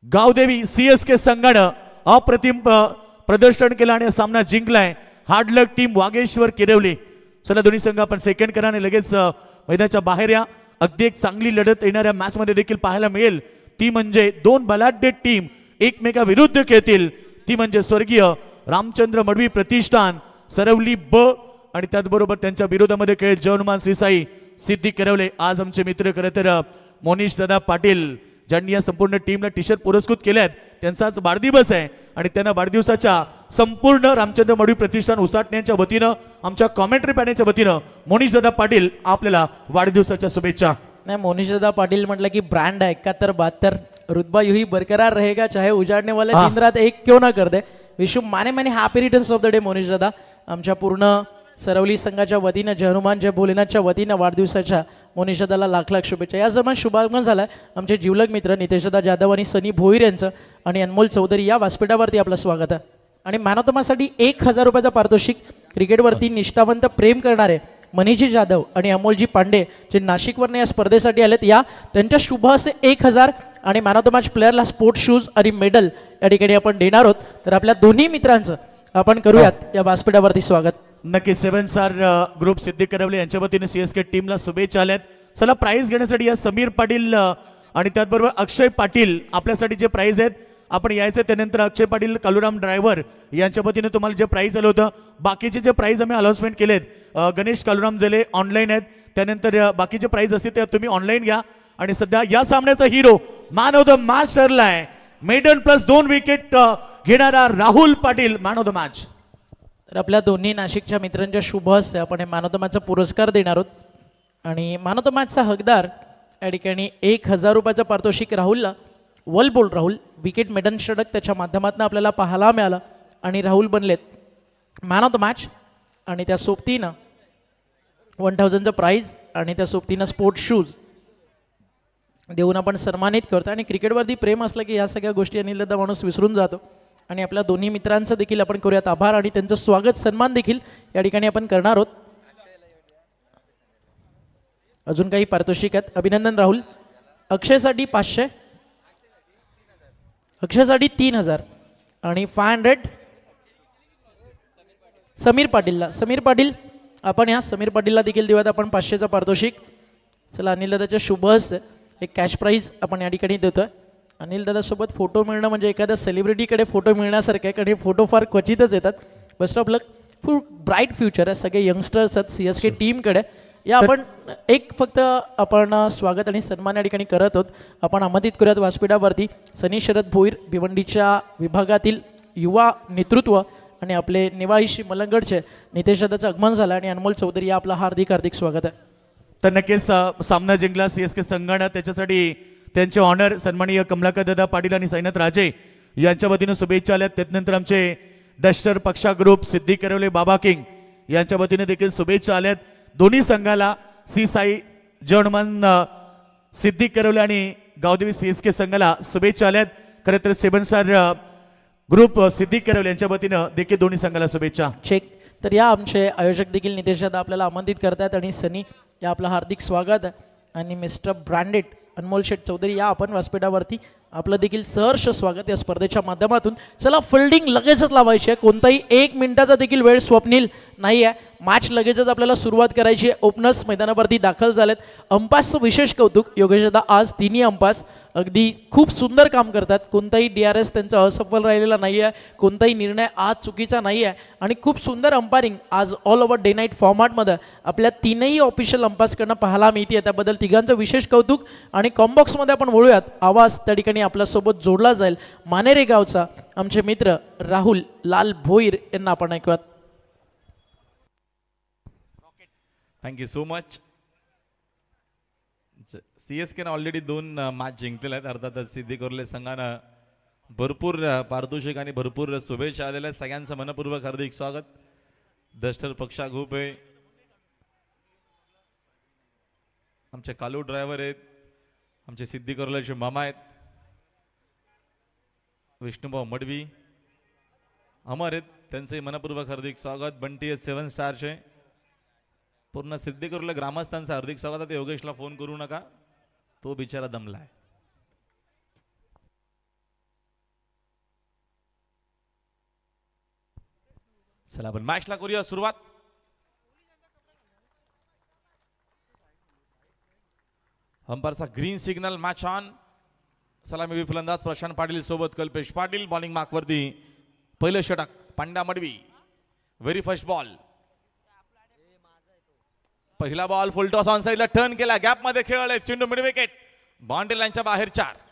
Gavdevi CSK संघानं अप्रतिम प्रदर्शन केलं आणि सामना जिंकलाय. हार्ड लक टीम वागेश्वर किरवली. चला दोन्ही संघ आपण सेकंड करा आणि लगेच मैदानाच्या बाहेर या. अगदी एक चांगली लढत येणाऱ्या मॅच मध्ये देखील पाहायला मिळेल. ती म्हणजे दोन बलाढ्य टीम एकमेकाविरुद्ध खेळतील. ती म्हणजे स्वर्गीय रामचंद्र मडवी प्रतिष्ठान सरवली ब आणि त्याचबरोबर त्यांच्या विरोधामध्ये खेळ जवनुमान श्रीसाई सिद्धी करवले. आज आमचे मित्र खरं तर मोनिश दादा पाटील ज्यांनी या संपूर्ण टीमला टी-शर्ट पुरस्कृत केलेत. त्यांचाच वाढदिवस आहे आणि त्यांना वाढदिवसाच्या संपूर्ण रामचंद्र मडवी प्रतिष्ठान उसाटण्याच्या वतीनं आमच्या कॉमेंट्री पॅनलच्या वतीनं मोनिश दादा पाटील आपल्याला वाढदिवसाच्या शुभेच्छा. नहीं मोनिश दादा पाटिल मतलब कि ब्रांड है 71-72 रुतबा यूं ही बरकरार रहेगा चाहे उजाड़ने वाले दिन रात एक क्यों ना कर दे. विश यू माने माने happy returns of the day Monish दादा. आमच्या पूर्ण सरवली संघाच्या वतीनं जय हनुमान जय भोलेनाथच्या वतीनं वाढदिवसाच्या मोनिश दादाला लाख लाख शुभेच्छा. या दरम्यान शुभागमन झालं आमचे जीवलग मित्र नितेशदा जाधव आणि सनी भोईर यांचं आणि अनमोल चौधरी या व्यासपीठावरती आपलं स्वागत आहे. आणि मॅन ऑफ द मॅचसाठी 1000 रुपयाचा पारितोषिक क्रिकेटवरती निष्ठावंत प्रेम करणारे मनीषजी जाधव आणि अमोलजी पांडे जे नाशिकवरनं या स्पर्धेसाठी आलेत. या त्यांच्या शुभ असे 1000 आणि मॅन ऑफ द मॅच प्लेअरला स्पोर्ट्स शूज आणि मेडल या ठिकाणी आपण देणार आहोत. तर आपल्या दोन्ही मित्रांचं आपण करूयात या व्यासपीठावरती स्वागत. नक्की 7 स्टार ग्रुप सिद्धी करवले यांच्या वतीने CSK टीमला शुभेच्छा आल्यात. चला प्राइज घेण्यासाठी या समीर पाटील आणि त्याचबरोबर अक्षय पाटील आपल्यासाठी जे प्राइज आहेत आपण यायचं. त्यानंतर अक्षय पाटील कालुराम ड्रायव्हर यांच्या वतीने तुम्हाला जे प्राइज आलं होतं बाकीचे जे प्राइज आम्ही अनाउन्समेंट केलेत गणेश कालुराम जले ऑनलाईन आहेत. त्यानंतर बाकीचे प्राइज असतील ते तुम्ही ऑनलाईन घ्या. आणि सध्या या सामन्याचा hero man of the match ठरलाय मेडन प्लस 2 विकेट घेणारा Rahul Patil man of the match. तर आपल्या दोन्ही नाशिकच्या मित्रांच्या शुभ हस्ते आपण मॅन ऑफ द मॅचचा पुरस्कार देणार आहोत. आणि मॅन ऑफ द मॅचचा हकदार या ठिकाणी 1000 रुपयाचं पारितोषिक राहुलला वल बोल राहुल विकेट मेडन षटक त्याच्या माध्यमातून आपल्याला पाहायला मिळालं आणि राहुल बनलेत मॅन ऑफ द मॅच. आणि त्या सोबतीनं 1000चं प्राईज आणि त्या सोबतीनं स्पोर्ट्स शूज देऊन आपण सन्मानित करतो. आणि क्रिकेटवरती प्रेम असलं की या सगळ्या गोष्टी अनिल दादा माणूस विसरून जातो. आणि आपल्या दोन्ही मित्रांचं देखील आपण करूयात आभार आणि त्यांचं स्वागत सन्मान देखील या ठिकाणी आपण करणार आहोत. अजून काही पारितोषिक आहेत. अभिनंदन राहुल. अक्षयसाठी 500, अक्षयसाठी 3000 आणि 500 समीर पाटीलला. समीर पाटील आपण या समीर पाटीलला देखील देऊयात आपण 500चं पारितोषिक. चला अनिल दादाच्या शुभ हस्ते एक कॅश प्राईज आपण या ठिकाणी देतोय. अनिल दादासोबत फोटो मिळणं म्हणजे एखाद्या सेलिब्रिटीकडे फोटो मिळण्यासारखं आहे कारण हे फोटो फार क्वचितच येतात. Best of luck full bright future आहे. सगळे यंगस्टर्स आहेत CSK टीमकडे. या आपण एक फक्त आपण स्वागत आणि सन्मान या ठिकाणी करत आहोत. आपण आमंत्रित करूयात व्यासपीठावरती सनी शरद भोईर भिवंडीच्या विभागातील युवा नेतृत्व आणि आपले निवाळीशी मलंगडचे नितेश दादाचं आगमन झालं आणि अनमोल चौधरी या आपलं हार्दिक हार्दिक स्वागत आहे. तर नक्कीच सामना जिंकला CSK संघानं. त्याच्यासाठी त्यांचे ऑनर सन्माननीय कमलाकर दादा पाटील आणि साईनाथ राजे यांच्या वतीनं शुभेच्छा आल्यात. त्यानंतर आमचे डस्टर पक्षा ग्रुप सिद्धी करवले बाबा किंग यांच्या वतीने देखील शुभेच्छा आल्यात. दोन्ही संघाला श्री साई जवनुमान सिद्धी करवले आणि गावदेवी CSK संघाला शुभेच्छा आल्यात. खरं तर 7 स्टार ग्रुप सिद्धी करवले यांच्या वतीनं देखील दोन्ही संघाला शुभेच्छा. चेक. तर या आमचे आयोजक देखील नितेश दादा आपल्याला आमंत्रित करतात आणि सनी या आपलं हार्दिक स्वागत आहे. आणि मिस्टर ब्रँडेड अनमोल शेठ चौधरी या आपण व्यासपीठावरती आपलं देखील सहर्ष स्वागत या स्पर्धेच्या माध्यमातून. चला फिल्डिंग लगेचच लावायची आहे. कोणताही 1 मिनिटाचा देखील वेळ स्वप्नील नाही आहे. मॅच लगेचच आपल्याला सुरुवात करायची आहे. ओपनर्स मैदानावरती दाखल झालेत. अंपायर्सचं विशेष कौतुक योगेश दादा. आज तिन्ही अंपायर्स अगदी खूप सुंदर काम करतात. कोणताही DRS त्यांचा असफल राहिलेला नाही आहे. कोणताही निर्णय आज चुकीचा नाही आहे आणि खूप सुंदर अंपायरिंग आज ऑल ओव्हर डे नाईट फॉर्मॅटमध्ये आपल्या तीनही ऑफिशियल अंपायर्सकडनं पाहायला मिळते. त्याबद्दल तिघांचं विशेष कौतुक. आणि कॉम्बॉक्समध्ये आपण बोलूयात. आवाज त्या ठिकाणी आपल्यासोबत जोडला जाईल. मानेरे गावचा आमचे मित्र राहुल लाल भोईर यांना आपण ऐकूयात. Thank you so much. CSKनं ऑलरेडी 2 मॅच जिंकलेल्या आहेत. अर्थातच सिद्धी करवले संघानं भरपूर पारितोषिक आणि भरपूर शुभेच्छा आलेल्या आहेत. सगळ्यांचं मनपूर्वक हार्दिक स्वागत. डस्टर पक्षा ग्रुप आहे. आमचे कालू ड्रायव्हर आहेत. आमचे सिद्धी करवलेचे मामा आहेत विष्णुभाऊ मडवी अमर आहेत. त्यांचे मनपूर्वक हार्दिक स्वागत. बंटी आहेत 7 स्टारचे. पूर्ण सिद्धी करवले ग्रामस्थांचं हार्दिक स्वागत आहे. योगेशला फोन करू नका तो बिचारा दमलाय. चला आपण मॅचला करूया सुरुवात. अंपायरचा ग्रीन सिग्नल, मॅच ऑन. सलामी फलंदाज प्रशांत पाटील सोबत कल्पेश पाटील. बॉलिंग मार्कवरती पहिलं षटक Pandya Madavi. Very first ball. पहिला बॉल फुल टॉस ऑन साइडला टर्न केला, गॅप मध्ये खेळले चेंडू मिड विकेट. बाउंड्री लाईनच्या बाहेर 4.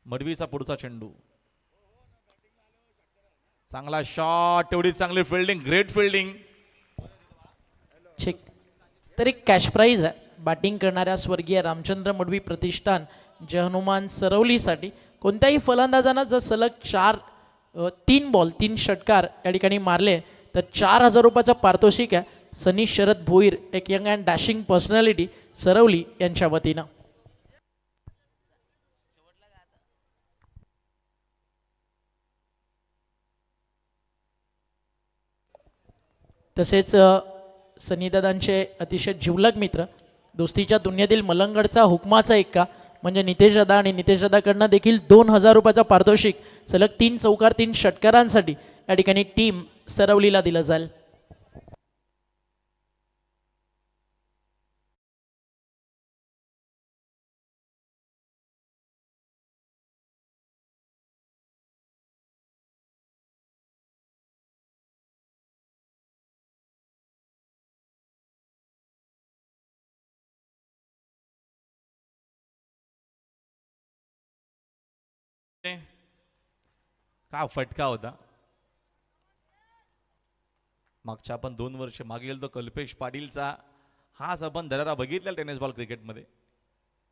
मडवीचा पुढचा चेंडू, चांगला शॉट, तेवढी चांगली फिल्डिंग, ग्रेट फिल्डिंग. ठीक. तर एक कॅश प्राईज आहे बॅटिंग करणाऱ्या स्वर्गीय रामचंद्र मडवी प्रतिष्ठान जे हनुमान सरवलीसाठी. कोणत्याही फलंदाजानं जर सलग 3 बॉल 3 षटकार या ठिकाणी मारले तर 4,000 रुपयाचा पारितोषिक आहे. सनी शरद भोईर, एक young and dashing personality, Saravali यांच्या वतीनं. तसेच सनीदादांचे अतिशय जिवलग मित्र, दोस्तीच्या दुनियेतील मलंगडचा हुकमाचा एक्का म्हणजे नितेश दादा, आणि नितेश दादाकडनं देखील 2,000 रुपयाचा पारितोषिक सलग 3 चौकार 3 षटकारांसाठी या ठिकाणी टीम सरवलीला दिलं जाईल. काय फटका होता. मागच्या आपण 2 वर्ष मागे गेलो तो कल्पेश पाटीलचा हाच आपण दरारा बघितला टेनिस बॉल क्रिकेटमध्ये,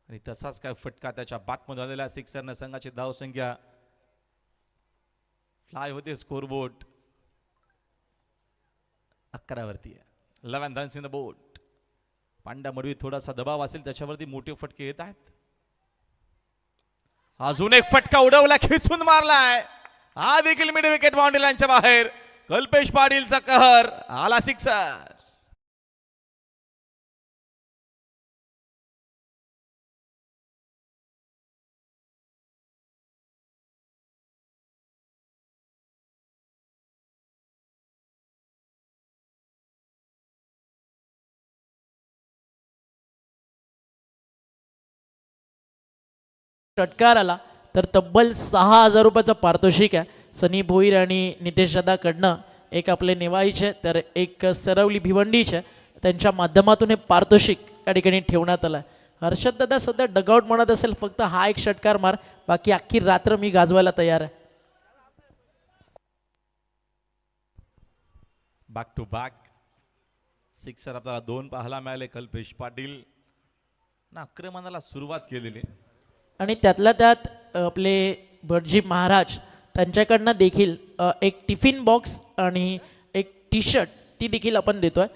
आणि तसाच काय फटका त्याच्या बॅटमध्ये आलेला. सिक्सरने संघाची धावसंख्या फ्लाय होते. स्कोरबोर्ड 11 वरती आहे. 11 runs in the board. Pandya Madavi थोडासा दबाव असेल त्याच्यावरती मोठे फटके येत आहेत. अजून एक फटका उडवला, खिचून मारलाय. हा देखील मिड विकेट, बाउंड्री लाईनच्या बाहेर. कल्पेश पाटीलचा कहर, आला सिक्सर. षटकार आला तर तब्बल 6,000 रुपयाचं पारितोषिक आहे. सनी भोईर आणि नितेश दादाकडनं, एक आपले नेवाईचे तर एक सरवली भिवंडीचे, त्यांच्या माध्यमातून हे पारितोषिक या ठिकाणी ठेवण्यात आलं आहे. हर्षद दादा सध्या डगआउट म्हणत असेल फक्त हा एक षटकार मार, बाकी अख्खी रात्र मी गाजवायला तयार आहे. बॅक टू बॅक सिक्सर आपल्याला 2 पाहायला मिळाले. कल्पेश पाटील ना आक्रमणाला सुरुवात केलेली, आणि त्यातल्या त्यात आपले भटजी महाराज त्यांच्याकडनं देखील एक टिफिन बॉक्स आणि एक टी शर्ट ती देखील आपण देतोय.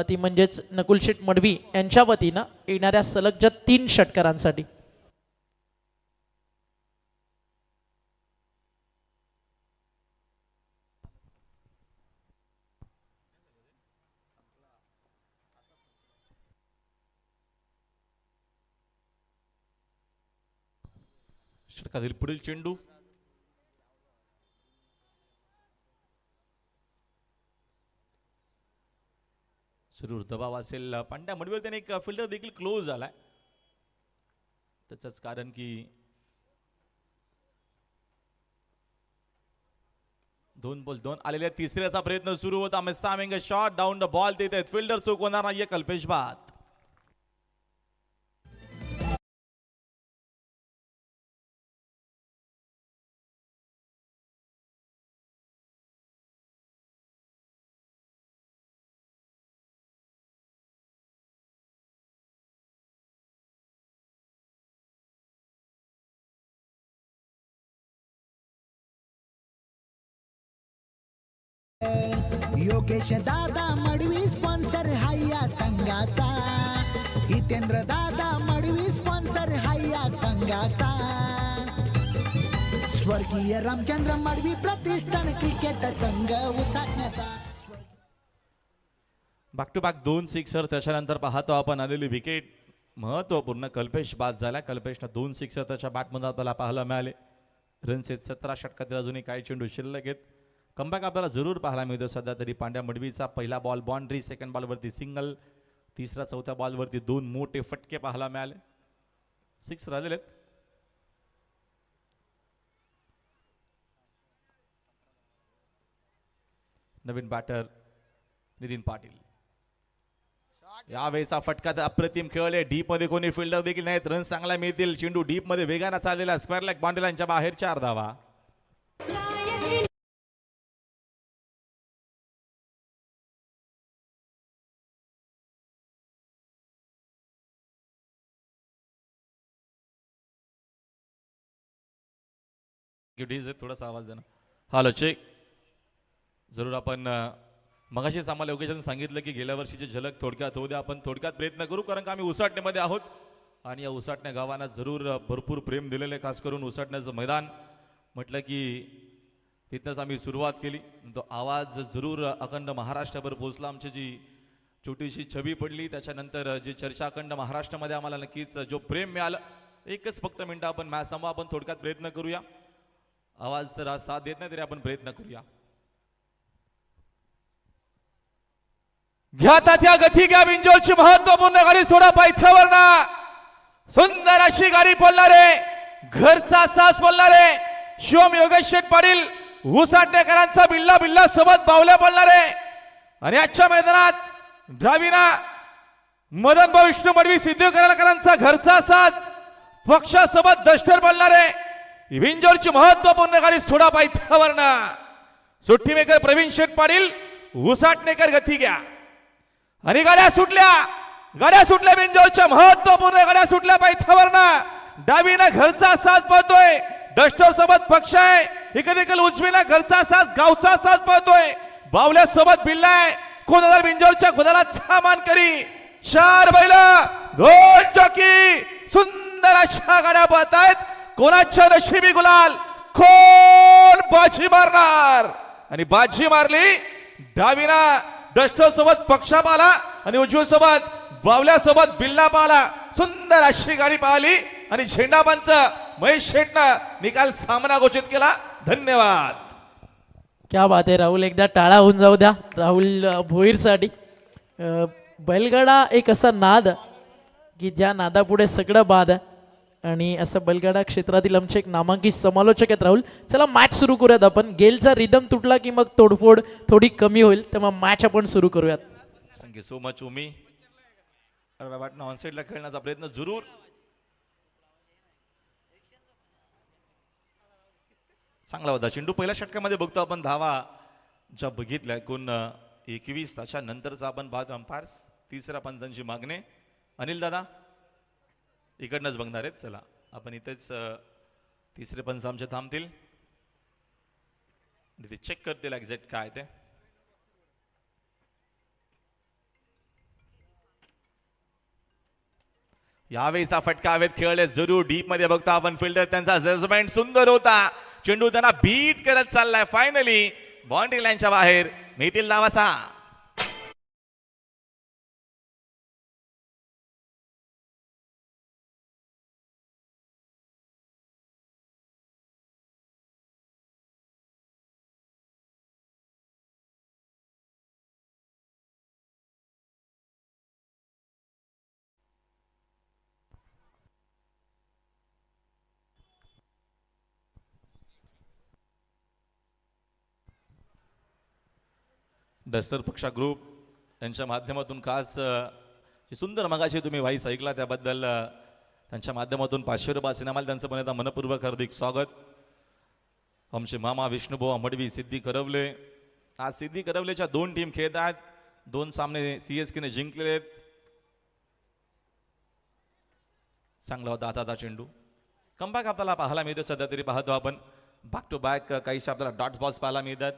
ती म्हणजेच नकुलशेठ मडवी यांच्या वतीनं येणाऱ्या सलगच्या 3 षटकारांसाठी. षटकातील पुढील चेंडू, सुरू दबाव असेल पांड्या मडवीवर. त्याने एक फिल्डर देखील क्लोज झालाय. त्याच कारण की 2 बॉल 2 आलेल्या तिसऱ्याचा प्रयत्न सुरू होता. मिसामिंग शॉट डाऊन द बॉल देत आहेत. फिल्डर चुकवणार नाहीये कल्पेश बाद. योगेश दादा मडवी स्पॉन्सर हाया संघाचा, हितेंद्र दादा मडवी स्पॉन्सर हाया संघाचा, स्वर्गीय रामचंद्र मडवी प्रतिष्ठान क्रिकेट संघ उसाटण्याचा. Back to back 2 sixer. त्याच्यानंतर पाहतो आपण आलेली विकेट महत्वपूर्ण. कल्पेश बाद झाला. कल्पेशला 2 सिक्सर त्याच्या बॅटमध्ये आपल्याला पाहायला मिळाले. रन्स आहेत 17 षटकातील अजूनही काही चेंडू शिल्लक आहेत. कमबॅक आपल्याला जरूर पाहायला मिळतो सध्या तरी. पांड्या मडवीचा पहिला बॉल बाउंड्री, सेकंड बॉलवरती सिंगल, तिसरा चौथ्या बॉलवरती 2 मोठे फटके पाहायला मिळाले. 6 राहिलेले आहेत. नवीन बॅटर नितीन पाटील. यावेळेचा फटका तर अप्रतिम खेळले. डीप मध्ये कोणी फिल्डर देखील नाहीत. रन चांगला मिळतील. चेंडू डीप मध्ये वेगाने चाललेला स्क्वेअर लेग बाउंड्री लाईनच्या बाहेर 4 धावा. थोडासा आवाज देना. Hello check. जरूर आपण मगाशीच आम्हाला योगेशने सांगितलं की गेल्या वर्षीची झलक थोडक्यात होऊ द्या. आपण थोडक्यात प्रयत्न करू कारण का आम्ही उसाटण्यामध्ये आहोत आणि या उसाटण्या गावांना जरूर भरपूर प्रेम दिलेलं आहे. खास करून उसाटण्याचं मैदान म्हटलं की तिथनंच आम्ही सुरुवात केली. तो आवाज जरूर अखंड महाराष्ट्रभर पोहोचला. आमची जी छोटीशी छबी पडली त्याच्यानंतर जी चर्चा अखंड महाराष्ट्रामध्ये आम्हाला नक्कीच जो प्रेम मिळालं. एकच फक्त मिनटं आपण मॅच संपवा. आपण थोडक्यात प्रयत्न करूया. आवाज तर आज साथ देत नाही तरी आपण प्रयत्न करूया. घ्या तात्या गती घ्या. बिंजोरची महत्वपूर्ण गाडी सोडा पायथ्यावरना. सुंदर अशी गाडी पडणारे, घरचा सास बोलणारे शिवम योगेश शेठ पाटील उसाटणेकरांचा बिल्ला बिल्ला सोबत बावल्या पडणारे आणि आजच्या मैदानात डावीना मदन भाऊ विष्णू मडवी सिद्धेकरांचा घरचा साथ पक्षासोबत दष्टर पडणारे बिंजोरची महत्वपूर्ण गाडी सोडा पायथ्यावरना. सुट्टी मेकर प्रवीण शेठ पाटील उसाटणेकर गती घ्या आणि गाड्या सुटल्या बिंजोरच्या महत्वपूर्ण गाड्या सुटल्या पायथ्यावरना. डावीना घरचा साथ पाहतोय. डस्टर सोबत पक्ष आहे. इकडे देखील उजवीना घरचा साथ गावचा साथ पाहतोय. बावल्या सोबत बिल्ला आहे. खोदादार बिंजोरच्या खोदाला सामान करी 4 बैल 2 चौकी. सुंदर अशा गाड्या पाहतायत. कोणाच्या नशिबी गुलाल, कोण बाजी मारणार आणि बाजी मारली. डावीना डस्टर सोबत पक्षा पाला आणि उजवी सोबत बावल्या सोबत बिल्ला पाला. सुंदर अशी गाडी पाहिली आणि झेंडा पंच महेश शेटनं निकाल सामना घोषित केला. धन्यवाद. क्या बात आहे राहुल. एकदा टाळा होऊन जाऊ द्या राहुल भोईरसाठी. बैलगाडा एक असा नाद की ज्या नादापुढे सगळं बाद आहे आणि असं बैलगाडा क्षेत्रातील आमचे एक नामांकित समालोचक आहेत राहुल. चला मॅच सुरू करूयात आपण. गेलचा रिदम तुटला की मग तोडफोड थोडी कमी होईल. तेव्हा मॅच आपण सुरू करूयात. थँक्यू सो मच उमी. वाटणं ऑनसाईडला खेळण्याचा प्रयत्न जरूर. चांगला होता चेंडू. पहिल्या षटकामध्ये बघतो आपण धावा ज्या बघितल्या एकूण 21. त्याच्यानंतरचा आपण पाहतो अंपायर्स तिसऱ्या पंचांची मागणी. अनिल दादा इकडनंच बघणार आहेत. चला आपण इथेच तिसरे पंच आमचे थांबतील. ते चेक करतील एक्झॅक्ट काय ते. यावेळीचा फटका हवेत खेळले जरूर. डीप मध्ये बघतो आपण फिल्डर त्यांचा जजमेंट सुंदर होता. चेंडू त्यांना बीट करत चाललाय. फायनली बाउंड्री लाईनच्या बाहेर मिळतील नावासा. डस्टर पक्षा ग्रुप यांच्या माध्यमातून खास सुंदर मगाशी तुम्ही व्हाईस ऐकला त्याबद्दल त्यांच्या माध्यमातून 500 रुपये सिनेमाला त्यांचं पण एकदा मनपूर्वक हार्दिक स्वागत. आमचे मामा विष्णुभाऊ मडवी सिद्धी करवले. आज सिद्धी करवलेच्या 2 टीम खेळत आहेत. 2 सामने CSKने जिंकलेले आहेत. चांगला होता हाताचा चेंडू. कमबॅक आपल्याला पाहायला मिळतो सध्या तरी. पाहतो आपण बॅक टू बॅक काहीशा आपल्याला डॉट बॉल्स पाहायला मिळतात.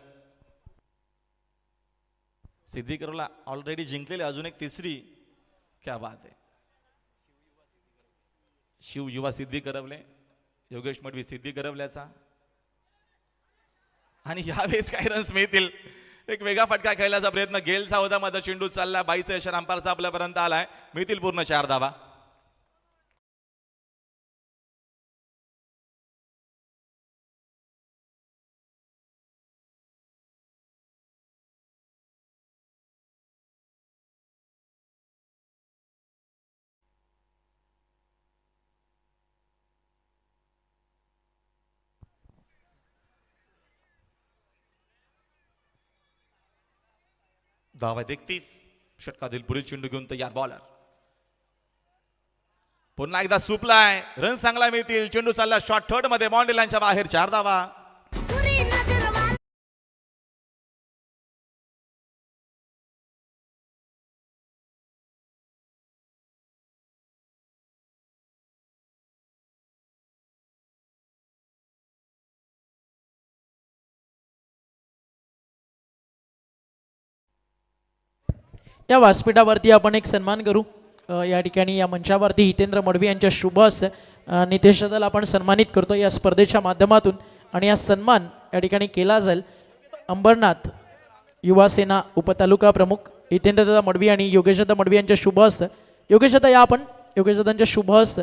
सिद्धी ऑलरेडी जिंकलेली अजून एक तिसरी. क्या बात आहे. शिव युवा सिद्धी करवले, योगेश मडवी सिद्धी करवल्याचा. आणि यावेळेस काही रन्स मिळतील. एक वेगळा फटका खेळण्याचा प्रयत्न गेलचा होता, माझा चेंडू चालला, बाईचा इशारा अंपायरचा आपल्यापर्यंत आलाय. मिळतील पूर्ण 4 धावा. धावा 31. षटकातील पुढील चेंडू घेऊन तयार बॉलर. पुन्हा एकदा सुपलाय, रन चांगला मिळतील. चेंडू चालला शॉर्ट थर्ड मध्ये, बाउंड्री लाईनच्या बाहेर. 4 धावा. या व्यासपीठावरती आपण एक सन्मान करू. या ठिकाणी या मंचावरती हितेंद्र मडवी यांच्या शुभ हस्ते नितेश दल आपण सन्मानित करतो या स्पर्धेच्या माध्यमातून. आणि हा सन्मान या ठिकाणी केला जाईल अंबरनाथ युवा सेना उपतालुका प्रमुख हितेंद्रदा मडवी आणि योगेशदा मडवी यांच्या शुभ हस्ते. योगेशदा या आपण. योगेशदांच्या शुभ हस्ते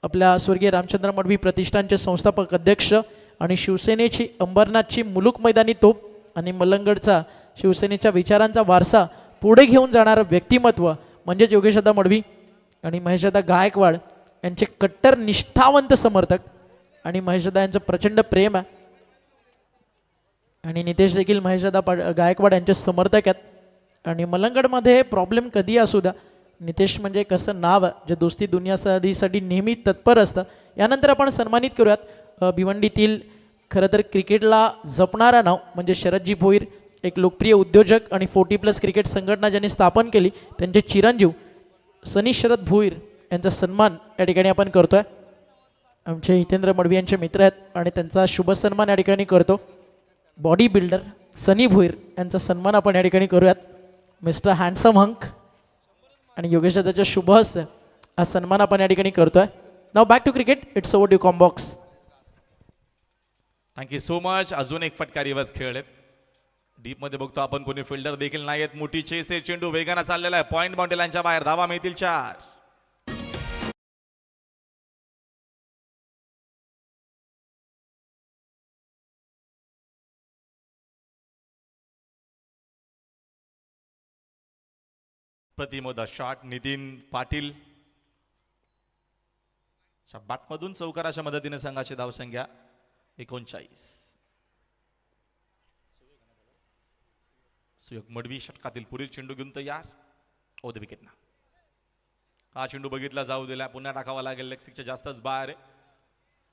आपल्या स्वर्गीय रामचंद्र मडवी प्रतिष्ठानचे संस्थापक अध्यक्ष आणि शिवसेनेची अंबरनाथची मुलुक मैदानी तोप आणि मलंगडचा शिवसेनेच्या विचारांचा वारसा पुढे घेऊन जाणारं व्यक्तिमत्व म्हणजेच योगेशदा मडवी आणि महेशदा गायकवाड यांचे कट्टर निष्ठावंत समर्थक. आणि महेशदा यांचं प्रचंड प्रेम आहे. आणि नितेश देखील महेशदा गायकवाड यांचे समर्थक आहेत. आणि मलंगडमध्ये प्रॉब्लेम कधी असू द्या, नितेश म्हणजे कसं नाव आहे जे दोस्ती दुनियासाठी नेहमी तत्पर असतं. यानंतर आपण सन्मानित करूयात भिवंडीतील खरं तर क्रिकेटला जपणारं नाव म्हणजे शरदजी भोईर, एक लोकप्रिय उद्योजक आणि 40+ क्रिकेट संघटना ज्यांनी स्थापन केली, त्यांचे चिरंजीव सनी शरद भोईर यांचा सन्मान या ठिकाणी आपण करतोय. आमचे हितेंद्र मडवी यांचे मित्र आहेत आणि त्यांचा शुभ सन्मान या ठिकाणी करतो. बॉडी बिल्डर सनी भोईर यांचा सन्मान आपण या ठिकाणी करूयात. मिस्टर हँडसम हंक आणि योगेश दादाच्या शुभ हस्ते हा सन्मान आपण या ठिकाणी करतोय. नाव back to cricket. It's over to com box. Thank you so much. अजून एक फटका रिवर्स खेळलेत. डीप मध्ये बघतो आपण, कोणी फिल्डर देखील नाही आहेत. मोठी चेस आहे, चेंडू वेगाने चाललेला आहे. पॉइंट बाउंड्री लाईनच्या बाहेर. धावा मिळतील 4. प्रतिमोदा शॉट नितीन पाटील बॅटमधून चौकाराच्या मदतीने संघाची धावसंख्या 39. सुयोग मडवी षटकातील पुढील चेंडू घेऊन तयार. ओ द विकेट ना. हा चेंडू बघितला जाऊ दिला, पुन्हा टाकावा लागेल. लेग सिक्सच्या जास्तच बाहेर.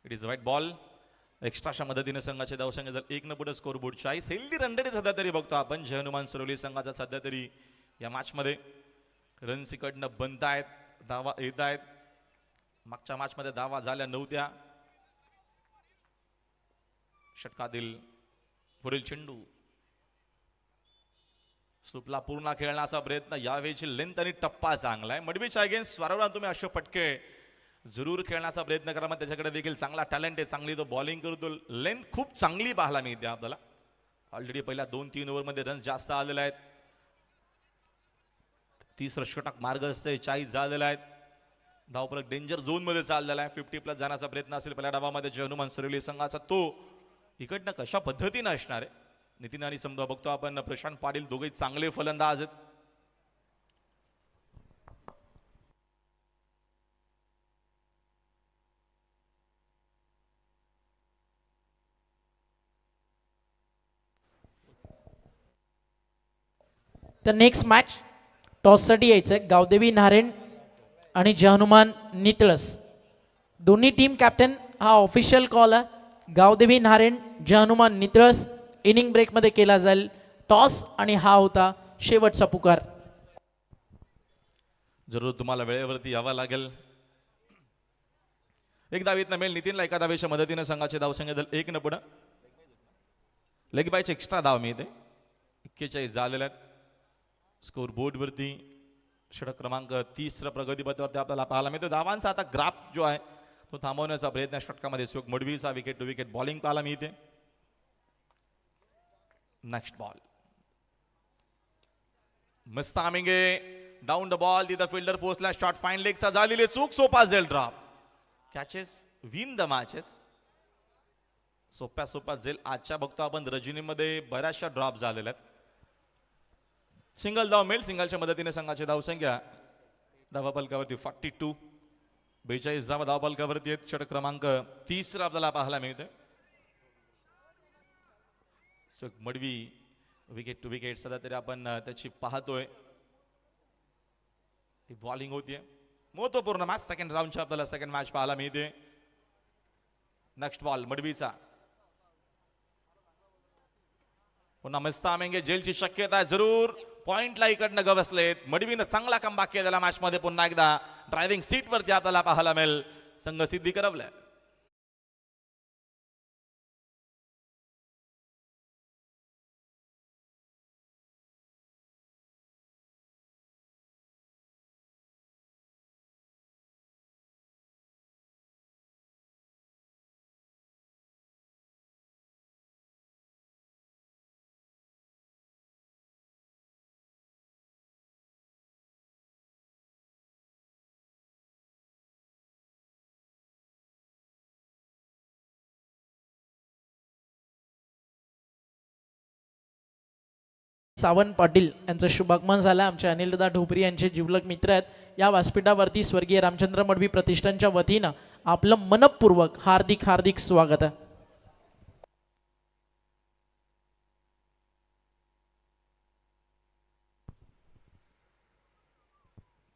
It is white ball. एक्स्ट्राच्या मदतीने संघाची धावसंख्या जर 1 न पुढे scoreboard 40. Healthy run rate सध्या तरी बघतो आपण. जय हनुमान सरवली संघाचा सध्या तरी या मॅच मध्ये रन्स इकडनं बनत आहेत, धावा येत आहेत. मागच्या मॅच मध्ये धावा झाल्या नव्हत्या. षटकातील पुढील चेंडू सुपला पूर्ण खेळण्याचा प्रयत्न. यावेळीची लेंथ आणि टप्पा चांगला आहे. मडवीच्या अगेन्स्ट स्वरावला तुम्ही अशोक फटके जरूर खेळण्याचा प्रयत्न करा. मग त्याच्याकडे देखील चांगला टॅलेंट आहे, चांगली तो बॉलिंग करतो. लेंथ खूप चांगली पाहायला मिळते आपल्याला. ऑलरेडी पहिल्या 2-3 ओव्हरमध्ये रन्स जास्त आलेले आहेत. 30 षटक मार्गस्थ 40 झालेले आहेत. धावफलक डेंजर झोन मध्ये चाललेला आहे. 50+ जाण्याचा प्रयत्न असेल पहिल्या डावामध्ये जय हनुमान सरवली संघाचा. तो इकडनं कशा पद्धतीने असणार आहे. नितीन आणि समजा बघतो आपण प्रशांत पाटील दोघे चांगले फलंदाज आहेत. तर नेक्स्ट मॅच टॉससाठी यायचं. गावदेवी नारायण आणि जय हनुमान नितळस दोन्ही टीम कॅप्टन. हा ऑफिशियल कॉल आहे. गावदेवी नारायण जय हनुमान नितळस इनिंग ब्रेकमध्ये केला जाईल टॉस आणि हा होता शेवटचा पुकार. जरूर तुम्हाला वेळेवरती यावं लागेल. एक धावीत न मिळेल नितीनला. एका धावेच्या मदतीने संघाची धावसंख्या 1 न पुढे. लेग बायचे एक्स्ट्रा धाव मिळते. 41 झालेल्या आहेत. स्कोर बोर्ड वरती षटक क्रमांक 30 प्रगतीपथावरती आपल्याला पाहायला मिळतो. धावांचा आता ग्राफ जो आहे तो थांबवण्याचा प्रयत्न षटकामध्ये सुयोग मडवीचा विकेट टू विकेट बॉलिंग पाहायला मिळते. नेक्स्ट बॉल मस्त आमिंगे डाऊन द बॉल तिथं फिल्डर पोहोचला. शॉट फाईन लेगचा झालेली चूक सोपा झेल drop. Catches win the matches. सोप्या झेल आजच्या बघतो आपण रजनीमध्ये बऱ्याचशा ड्रॉप झालेल्या आहेत. सिंगल धाव मिळेल. सिंगलच्या मदतीने संघाची धावसंख्या धावफलकावरती 42. 42 धावा धावफलकावरती आहेत. षटक क्रमांक 30 आपल्याला पाहायला मिळतोय. मडवी विकेट टू विकेट सध्या तरी आपण त्याची पाहतोय. ही बॉलिंग होतीये. महत्वपूर्ण मॅच सेकंड राऊंडची आपल्याला सेकंड मॅच पाहायला मिळते. नेक्स्ट बॉल मडवीचा. पुन्हा मस्त आमेंगे जेलची शक्यता आहे. जरूर पॉइंटला इकडनं गवसलेत. मडवीनं चांगला कमबॅक केलेला मॅच मध्ये पुन्हा एकदा ड्रायव्हिंग सीट वरती आपल्याला पाहायला मिळेल. संघ सिद्धी करवलाय. सावंत पाटील यांचं शुभागमन झालं. आमचे अनिलदादा ढोबरी यांचे जिवलग मित्र आहेत. या व्यासपीठावरती स्वर्गीय रामचंद्र मडवी प्रतिष्ठानच्या वतीनं आपलं मनपूर्वक हार्दिक हार्दिक स्वागत आहे.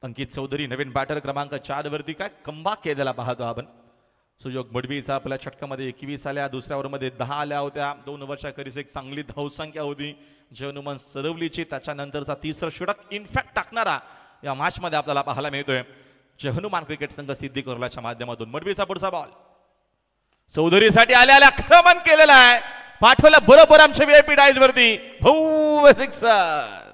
अंकित चौधरी नवीन बॅटर क्रमांक 4 वरती काय कमबॅक केलेला पाहतो आपण. सुयोग मडवीचा आपल्या षटकामध्ये 21 आल्या. दुसऱ्या ओव्हरमध्ये 10 आल्या होत्या. 2 ओव्हरच्या एक चांगली धावसंख्या होती जयनुमान सरवलीची. त्याच्यानंतरचा तिसरं षटक इनफॅक्ट टाकणारा या मॅच मध्ये आपल्याला पाहायला मिळतोय. जहनुमान क्रिकेट संघ सिद्धी करण्याच्या माध्यमातून मडवीचा पुढचा बॉल चौधरीसाठी आल्या आक्रमण केलेला आहे. पाठवलं बरोबर आमच्या व्हीआयपी डायज वरती भव्य सिक्सर.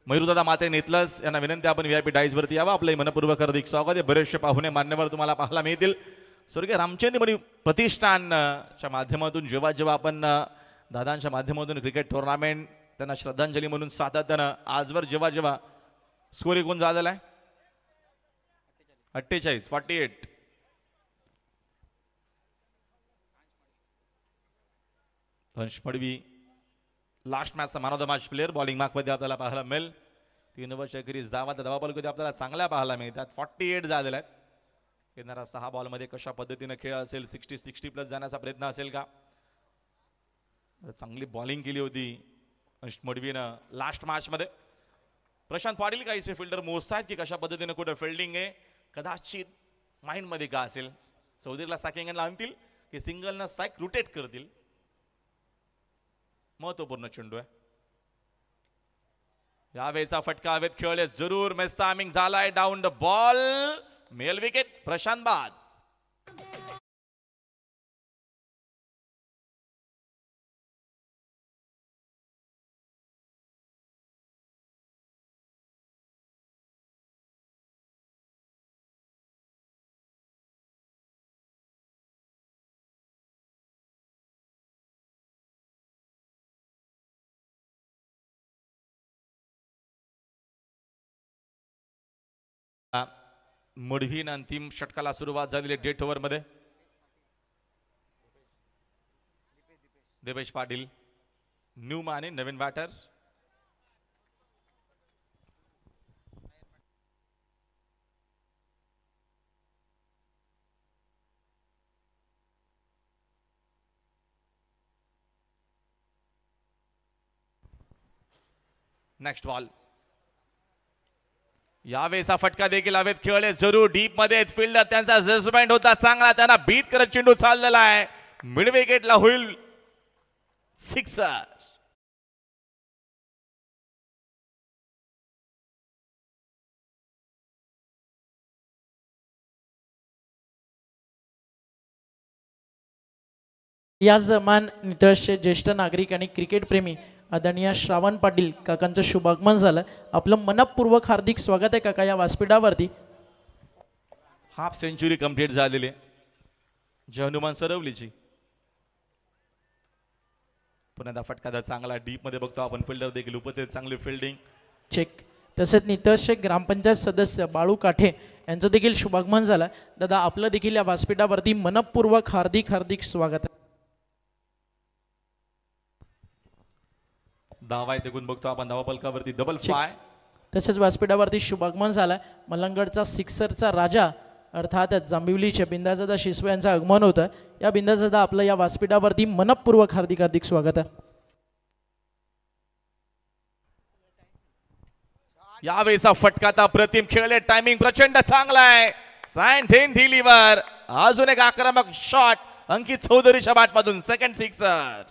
मयूरदादा माते नेतलस यांना विनंती आपण व्हीआयपी डायस वरती यावं. आपले मनपूर्वक हार्दिक स्वागत आहे. बरेचसे पाहुणे मान्यवर तुम्हाला पाहायला मिळतील. स्वर्गीय रामचंद्र मडवी प्रतिष्ठानच्या माध्यमातून जेव्हा आपण दादांच्या माध्यमातून क्रिकेट टुर्नामेंट त्यांना श्रद्धांजली म्हणून सातत्यानं आजवर जेव्हा स्कोर एकूण झालेला आहे 48. हंस मडवी लास्ट मॅचचा man of the match player. Bowling मार्कमध्ये आपल्याला पाहायला मिळेल. 3 ओव्हरच्या अखेरीस धावापलमध्ये आपल्याला चांगल्या पाहायला मिळतात. 48 झालेल्या आहेत. येणारा 6 बॉलमध्ये कशा पद्धतीने खेळ असेल. 60+ जाण्याचा प्रयत्न असेल का. चांगली बॉलिंग केली होती हंस मडवीनं लास्ट मॅच मध्ये. प्रशांत पाटील काहीसे फिल्डर मोजतायत की कशा पद्धतीने कुठे फिल्डिंग आहे. कदाचित माइंड मध्ये का असेल. चौधरीला सॅकिंगला आणतील की सिंगलनं स्ट्राइक रोटेट करतील. महत्वपूर्ण चेंडू आहे. यावेळेचा फटका हवेत खेळले जरूर. मेस टायमिंग झालाय. डाऊन द बॉल मेल विकेट प्रशांत बाद. मडवीन अंतिम षटकाला सुरुवात झालेली डेट ओव्हर मध्ये. देवेश पाटील न्यू माने नवीन बॅटर. Next ball. यावेळेचा फटका देखील हवेत खेळले जरूर डीप मध्ये फिल्डर त्यांचा जजमेंट होता चांगला त्यांना बीट करत चेंडू चाललेला आहे मिड विकेटला होईल सिक्सर. या जमान नितळशे ज्येष्ठ नागरिक आणि क्रिकेट प्रेमी आदरणीय श्रावण पाटील काकांचं शुभागमन झालं. आपलं मनपूर्वक हार्दिक स्वागत आहे काका या व्यासपीठावरती. हाफ सेंचुरी कंप्लीट झालेली हनुमान सरवलीची. पुन्हा फटका चांगला डीप मध्ये बघतो आपण फिल्डर देखील उपस्थित चांगली फिल्डिंग चेक. तसेच नितळशे ग्रामपंचायत सदस्य बाळू काठे यांचं देखील शुभागमन झालं. दादा आपलं देखील या व्यासपीठावरती मनपूर्वक हार्दिक हार्दिक स्वागत आहे. धावा आहे तिकून बघतो आपण धावा पलकावरती डबल फाय. तसेच व्यासपीठावरती शुभागमन झालं. मलंगडचा सिक्सरचा राजा अर्थात जांभिवलीचे बिंदाजादा शिसवे यांचं आगमन होतं. या बिंदाजादा आपलं या व्यासपीठावरती मनपूर्वक हार्दिक हार्दिक स्वागत आहे. यावेळेचा फटका प्रतिम खेळले टायमिंग प्रचंड चांगला आहे. सायंटेन डिलिव्हर अजून एक आक्रमक शॉट अंकित चौधरीच्या बॅटमधून सेकंड सिक्सर.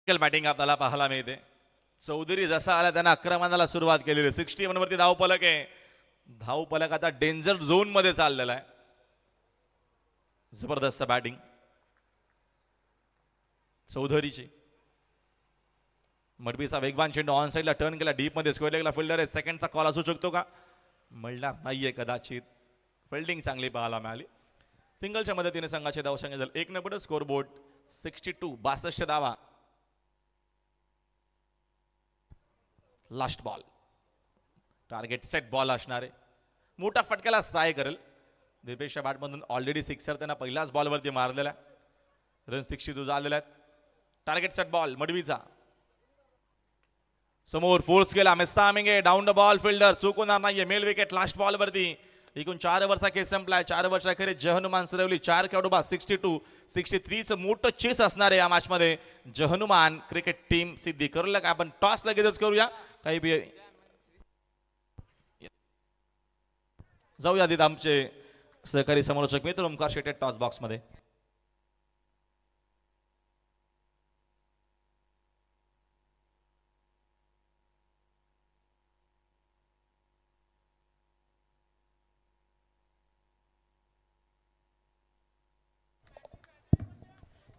बॅटिंग आपल्याला पाहायला मिळते. चौधरी जसा आला त्यांना आक्रमणाला सुरुवात केलेली. 61 वरती धावफलक आहे. धावफलक आता डेंजर झोन मध्ये चाललेला आहे. जबरदस्त बॅटिंग चौधरीची. मडबीचा वेगवान चेंडू ऑन साईडला टर्न केला डीप मध्ये स्क्वेअर लेगला फिल्डर आहे. सेकंडचा कॉल असू शकतो का मिळणार नाहीये कदाचित. फिल्डिंग चांगली पाहायला मिळाली. सिंगलच्या मदतीने संघाचे धावसंख्या झाले 1 नंबर स्कोर बोर्ड 62 62 धावा. Last ball target set ball असणार आहे. मोठा फटक्याला ट्राय करेल. दिपेशच्या बॅटमधून ऑलरेडी सिक्सर त्यांना पहिल्याच बॉलवरती मारलेला आहे. रन 62 झालेल्या आहेत. टार्गेट सेट बॉल मडवीचा समोर फोर्स केला. मिस्तामिंगे डाऊन द बॉल फिल्डर चुकवणार नाहीये. मेल विकेट लास्ट बॉल वरती. एकूण 4 ओव्हरचा केस संपलाय. 4 ओव्हरच्या अखेरीस हनुमान सरवली 4 खेळाडू 62 63चं मोठं चेस असणार आहे या मॅच मध्ये. हनुमान क्रिकेट टीम सिद्धी करू का आपण टॉस लगेचच करूया. काही बी जाऊया आधी आमचे सहकारी समालोचक मित्र ओमकार शेटे टॉस बॉक्स मध्ये.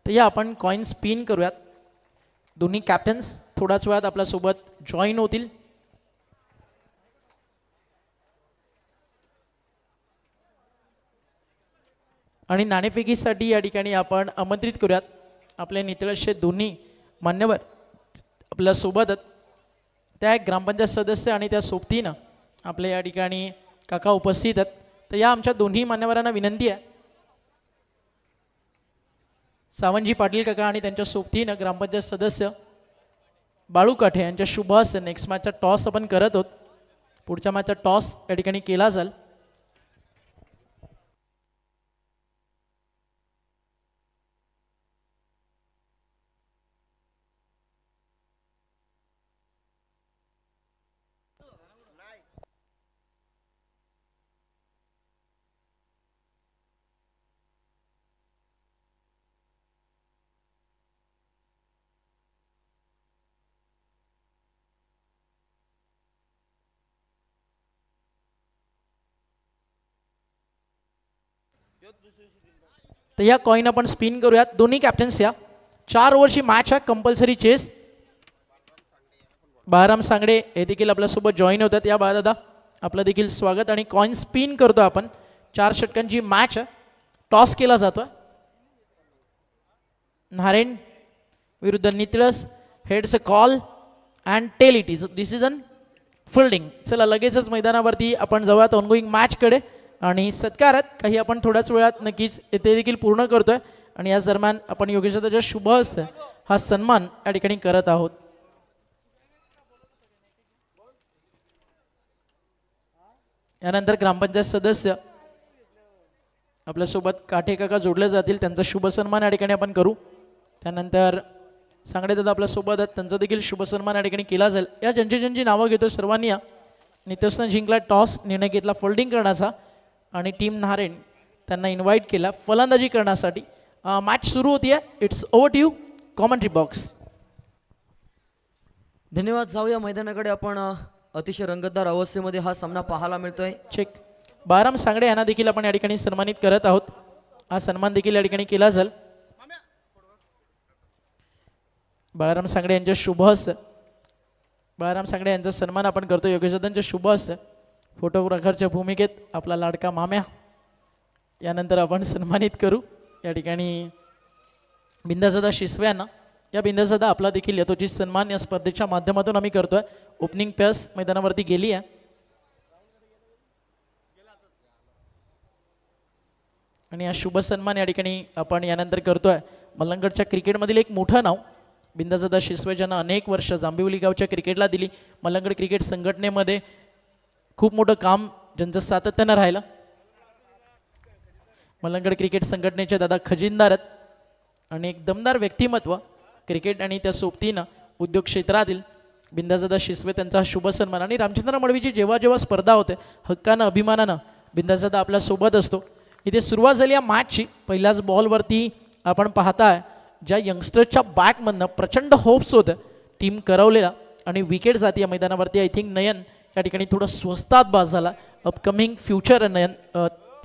तर या आपण कॉइन स्पिन करूयात. दोन्ही कॅप्टन्स थोड्याच वेळात आपल्यासोबत जॉईन होतील. आणि नाणेफेकीसाठी या ठिकाणी आपण आमंत्रित करूयात आपले नितळशे दोन्ही मान्यवर आपल्यासोबत. त्या एक ग्रामपंचायत सदस्य आणि त्या सोबतीनं आपल्या या ठिकाणी काका उपस्थित आहेत. तर या आमच्या दोन्ही मान्यवरांना विनंती आहे सावंतजी पाटील काका आणि त्यांच्या सोबतीनं ग्रामपंचायत सदस्य बाळू काठे यांच्या शुभ हस्ते नेक्स्ट मॅचचा टॉस आपण करत आहोत. पुढच्या मॅचचा टॉस या ठिकाणी केला जाईल. तर या कॉइन आपण स्पिन करूयात. दोन्ही कॅप्टन्स या 4 ओव्हरची मॅच आहे. Compulsory chase. बहाराम सांगडे हे देखील आपल्यासोबत जॉईन होतात. या दादा आपलं देखील स्वागत. आणि कॉइन स्पिन करतो आपण. 4 षटकांची मॅच आहे. टॉस केला जातोय. नारायण विरुद्ध नितळस. Heads a call and tail it is decision fielding. चला लगेचच मैदानावरती आपण जाऊयात ऑनगोईंग मॅचकडे. आणि सत्कारात काही आपण थोड्याच वेळात नक्कीच ते देखील पूर्ण करतोय. आणि याच दरम्यान आपण योगेश दादाच्या शुभ हस्ते हा सन्मान या ठिकाणी करत आहोत. यानंतर ग्रामपंचायत सदस्य आपल्यासोबत काठे काका जोडले जातील, त्यांचा शुभ सन्मान या ठिकाणी आपण करू. त्यानंतर सांगडे दादा आपल्यासोबत आहेत, त्यांचा देखील शुभ सन्मान या ठिकाणी केला जाईल. या ज्यांची नावं घेतो सर्वांनी या. नितेशनं जिंकला टॉस, निर्णय घेतला फोल्डिंग करण्याचा आणि टीम नारायण त्यांना इन्व्हाइट केला फलंदाजी करण्यासाठी. मॅच सुरू होती आहे. It's over to you commentary box. धन्यवाद. जाऊया मैदानाकडे. आपण अतिशय रंगतदार अवस्थेमध्ये हा सामना पाहायला मिळतोय. चेक. बाराम सांगडे यांना देखील आपण या ठिकाणी सन्मानित करत आहोत. हा सन्मान देखील या ठिकाणी केला जाईल. बाळाराम सांगडे यांच्या शुभ हस्ते बाळाराम सांगडे यांचा सन्मान आपण करतो. योगेशदादांच्या शुभ हस्ते फोटोग्राफरच्या भूमिकेत आपला लाडका माम्या यानंतर आपण सन्मानित करू. या ठिकाणी बिंदासदा शिसवे यांना. या बिंदासदा आपला देखील यथोचित सन्मान या स्पर्धेच्या माध्यमातून आम्ही करतोय. ओपनिंग पेस मैदानावरती गेली आहे आणि हा शुभ सन्मान या ठिकाणी आपण यानंतर करतोय. मलंगडच्या क्रिकेटमधील एक मोठं नाव बिंदासदा शिसवे, ज्यांना अनेक वर्ष जांभिवली गावच्या क्रिकेटला दिली. मलंगड क्रिकेट संघटनेमध्ये खूप मोठं काम ज्यांचं सातत्यानं राहिलं. मलंगड क्रिकेट संघटनेचे दादा खजिनदार आहेत आणि एक दमदार व्यक्तिमत्व क्रिकेट आणि त्या सोबतीनं उद्योग क्षेत्रातील बिंदासदा शिसवे त्यांचा हा शुभ सन्मान. आणि रामचंद्र मडवीची जेव्हा जेव्हा स्पर्धा होते हक्कानं अभिमानानं बिंदासदा आपल्या सोबत असतो. इथे सुरुवात झाली या मॅचची. पहिल्याच बॉलवरती आपण पाहताय ज्या यंगस्टर्सच्या बॅटमधनं प्रचंड होप्स होतं टीम करवलेला आणि विकेट जाती या मैदानावरती. आय थिंक नयन या ठिकाणी थोडं स्वस्तात बाज झाला. अपकमिंग फ्युचर नयन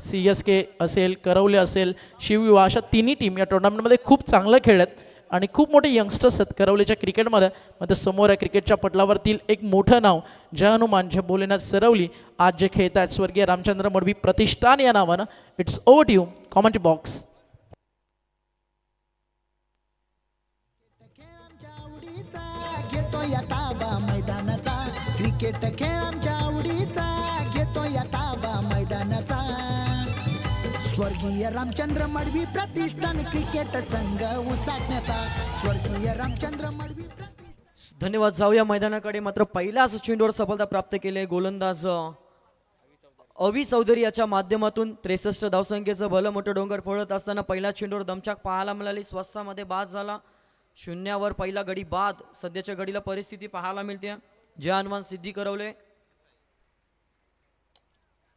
CSK असेल, करवले असेल, शिवयुवा अशा तिन्ही टीम या टुर्नामेंटमध्ये खूप चांगलं खेळत आणि खूप मोठे यंगस्टर्स आहेत करवलेच्या क्रिकेटमध्ये. मग समोर आहे क्रिकेटच्या पटलावरतील एक मोठं नाव जय हनुमान जय भोलेनाथ सरवली आज जे खेळत आहेत स्वर्गीय रामचंद्र मडवी प्रतिष्ठान या नावानं. It's over to you commentary box. खेळ आमच्या आवडीचा घेतो या ताबा मैदानाचा. क्रिकेट खेळ आमच्या आवडीचा घेतो या ताबा मैदानाचा. स्वर्गीय रामचंद्र मडवी प्रतिष्ठान क्रिकेट संघ उसाटण्याचा. स्वर्गीय रामचंद्र मडवी प्रतिष्ठान. धन्यवाद. जाऊया मैदानाकडे. मात्र पहिल्याच चेंडूवर सफलता प्राप्त केली गोलंदाज अवी चौधरी याच्या माध्यमातून. 63 धावसंख्येचं भलं मोठं डोंगर फोडत असताना पहिल्या चेंडूवर दमछाक पाहायला मिळाली. स्वस्तामध्ये बाद झाला. शून्यावर पहिला गडी बाद. सध्याच्या घडीला परिस्थिती पाहायला मिळते. जय हनुमान सिद्धी करवले.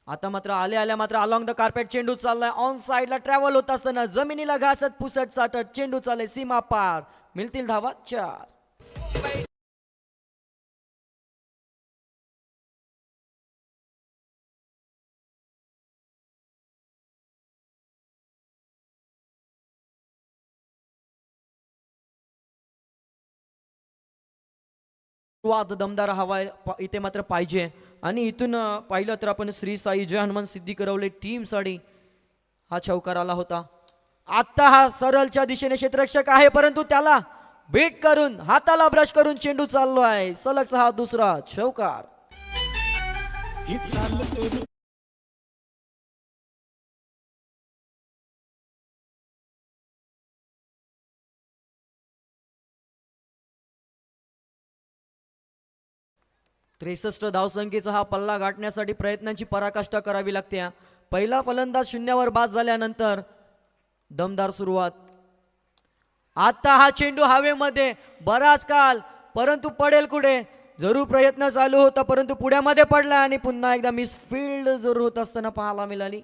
आता मात्र आल्या मात्र अलॉंग द कार्पेट चेंडू चाललाय. ऑन साइडला ट्रॅव्हल होत असताना जमिनीला घासत पुसट चाटत चेंडू चालले सीमा पार. मिळतील धावा 4. सुरुवात दमदार हवा इथे मात्र पाहिजे. आणि इथून पाहिलं तर आपण श्री साई जय हनुमान सिद्धी करवले टीमसाठी हा चौकार आला होता. आता हा सरळच्या दिशेने क्षेत्ररक्षक आहे परंतु त्याला बेट करून हाताला ब्रश करून चेंडू चाललो आहे. सलग हा दुसरा चौकार. त्रेसष्ट धावसंख्येचा हा पल्ला गाठण्यासाठी प्रयत्नांची पराकाष्ठा करावी लागते. पहिला फलंदाज शून्यावर बाद झाल्यानंतर दमदार सुरुवात. आता हा चेंडू हवेमध्ये बराच काल परंतु पडेल कुठे जरूर प्रयत्न चालू होता परंतु पुढ्यामध्ये पडला आणि पुन्हा एकदा मिसफील्ड जरूर होत असताना पाहायला मिळाली.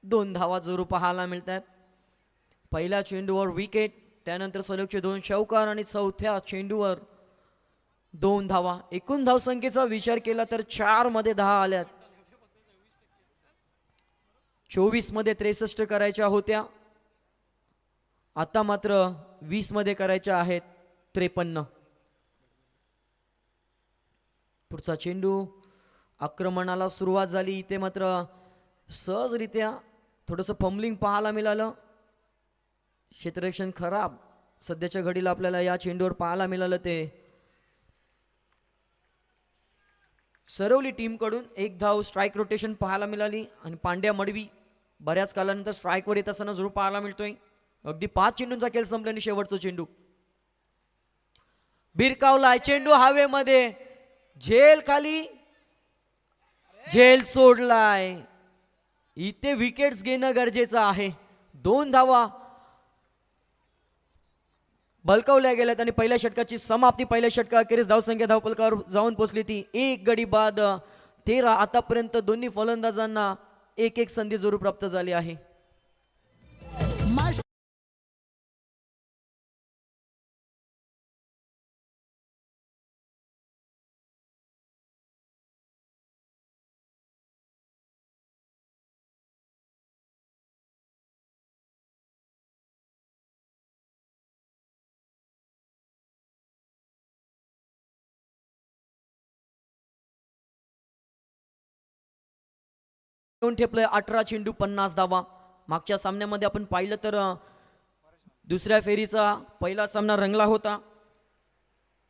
2 धावा जरूर पाहायला मिळतात. पहिल्या चेंडूवर विकेट, त्यानंतर सलगचे 2 चौकार आणि चौथ्या चेंडूवर 2 धावा. एकूण धावसंख्येचा विचार केला तर 4 मध्ये 10 आल्यात. 24 मध्ये 63 करायच्या होत्या. आता मात्र 20 मध्ये करायच्या आहेत 53. पुढचा चेंडू आक्रमणाला सुरुवात झाली. इथे मात्र सहजरित्या थोडंसं फंबलिंग पाहायला मिळालं. क्षेत्ररक्षण खराब सध्याच्या घडीला आपल्याला या चेंडूवर पाहायला मिळालं. ते सरवली टीमकडून 1 धाव स्ट्राईक रोटेशन पाहायला मिळाली आणि पांड्या मडवी बऱ्याच कालानंतर स्ट्राईकवर येत असताना जरूर पाहायला मिळतोय. अगदी 5 चेंडूंचा खेळ संपल्याने शेवटचा चेंडू बिरकावलाय. चेंडू हवेमध्ये, झेल खाली, झेल सोडलाय. इथे विकेट्स घेणं गरजेचं आहे. 2 धावा बलकावल्या गेल्यात आणि पहिल्या षटकाची समाप्ती. पहिल्या षटकाखेरीस धावसंख्या धावपलकावर जाऊन पोहोचली ती 1 गडी बाद 13. आतापर्यंत दोन्ही फलंदाजांना 1-1 संधी जरूर प्राप्त झाली आहे. मास्टर येऊन ठेपलंय. 18 चेंडू 50 धावा. मागच्या सामन्यामध्ये आपण पाहिलं तर दुसऱ्या फेरीचा पहिला सामना रंगला होता.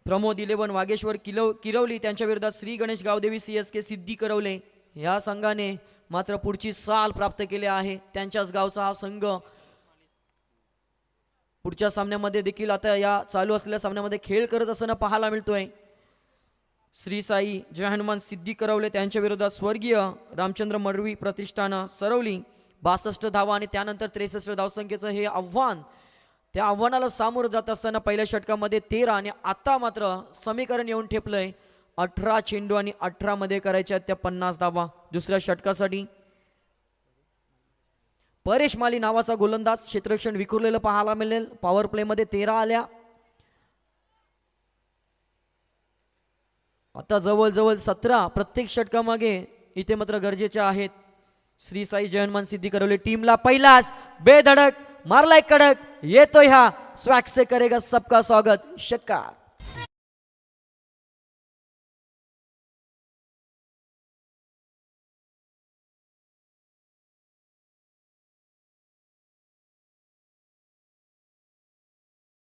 प्रमोद 11 वागेश्वर किरवली त्यांच्या विरोधात श्री गणेश गावदेवी CSK सिद्धी करवले या संघाने मात्र पुढची साल प्राप्त केली आहे. त्यांच्याच गावचा हा संघ पुढच्या सामन्यामध्ये देखील आता या चालू असलेल्या सामन्यामध्ये खेळ करत असताना पाहायला मिळतोय. श्री साई जय हनुमान सिद्धी करवले त्यांच्या विरोधात स्वर्गीय रामचंद्र मरवी प्रतिष्ठान सरवली 62 धावा आणि त्यानंतर 63 धावसंख्येचं हे आव्हान. त्या आव्हानाला सामोरं जात असताना पहिल्या षटकामध्ये 13 आणि आता मात्र समीकरण येऊन ठेपलंय. 18 चेंडू आणि 18 मध्ये करायच्या त्या 50 धावा. दुसऱ्या षटकासाठी परेश माली नावाचा गोलंदाज क्षेत्ररक्षण विखुरलेलं पाहायला मिळेल. पॉवर प्ले मध्ये 13 आल्या. आता जवळजवळ 17 प्रत्येक षटकामागे इथे मात्र गरजेचे आहेत. श्री साई जय हनुमान सिद्धी करवले टीमला पहिलाच बेधडक मारलाय कडक. येतोय हा स्वॅग से करेगा सबका स्वागत षटकार.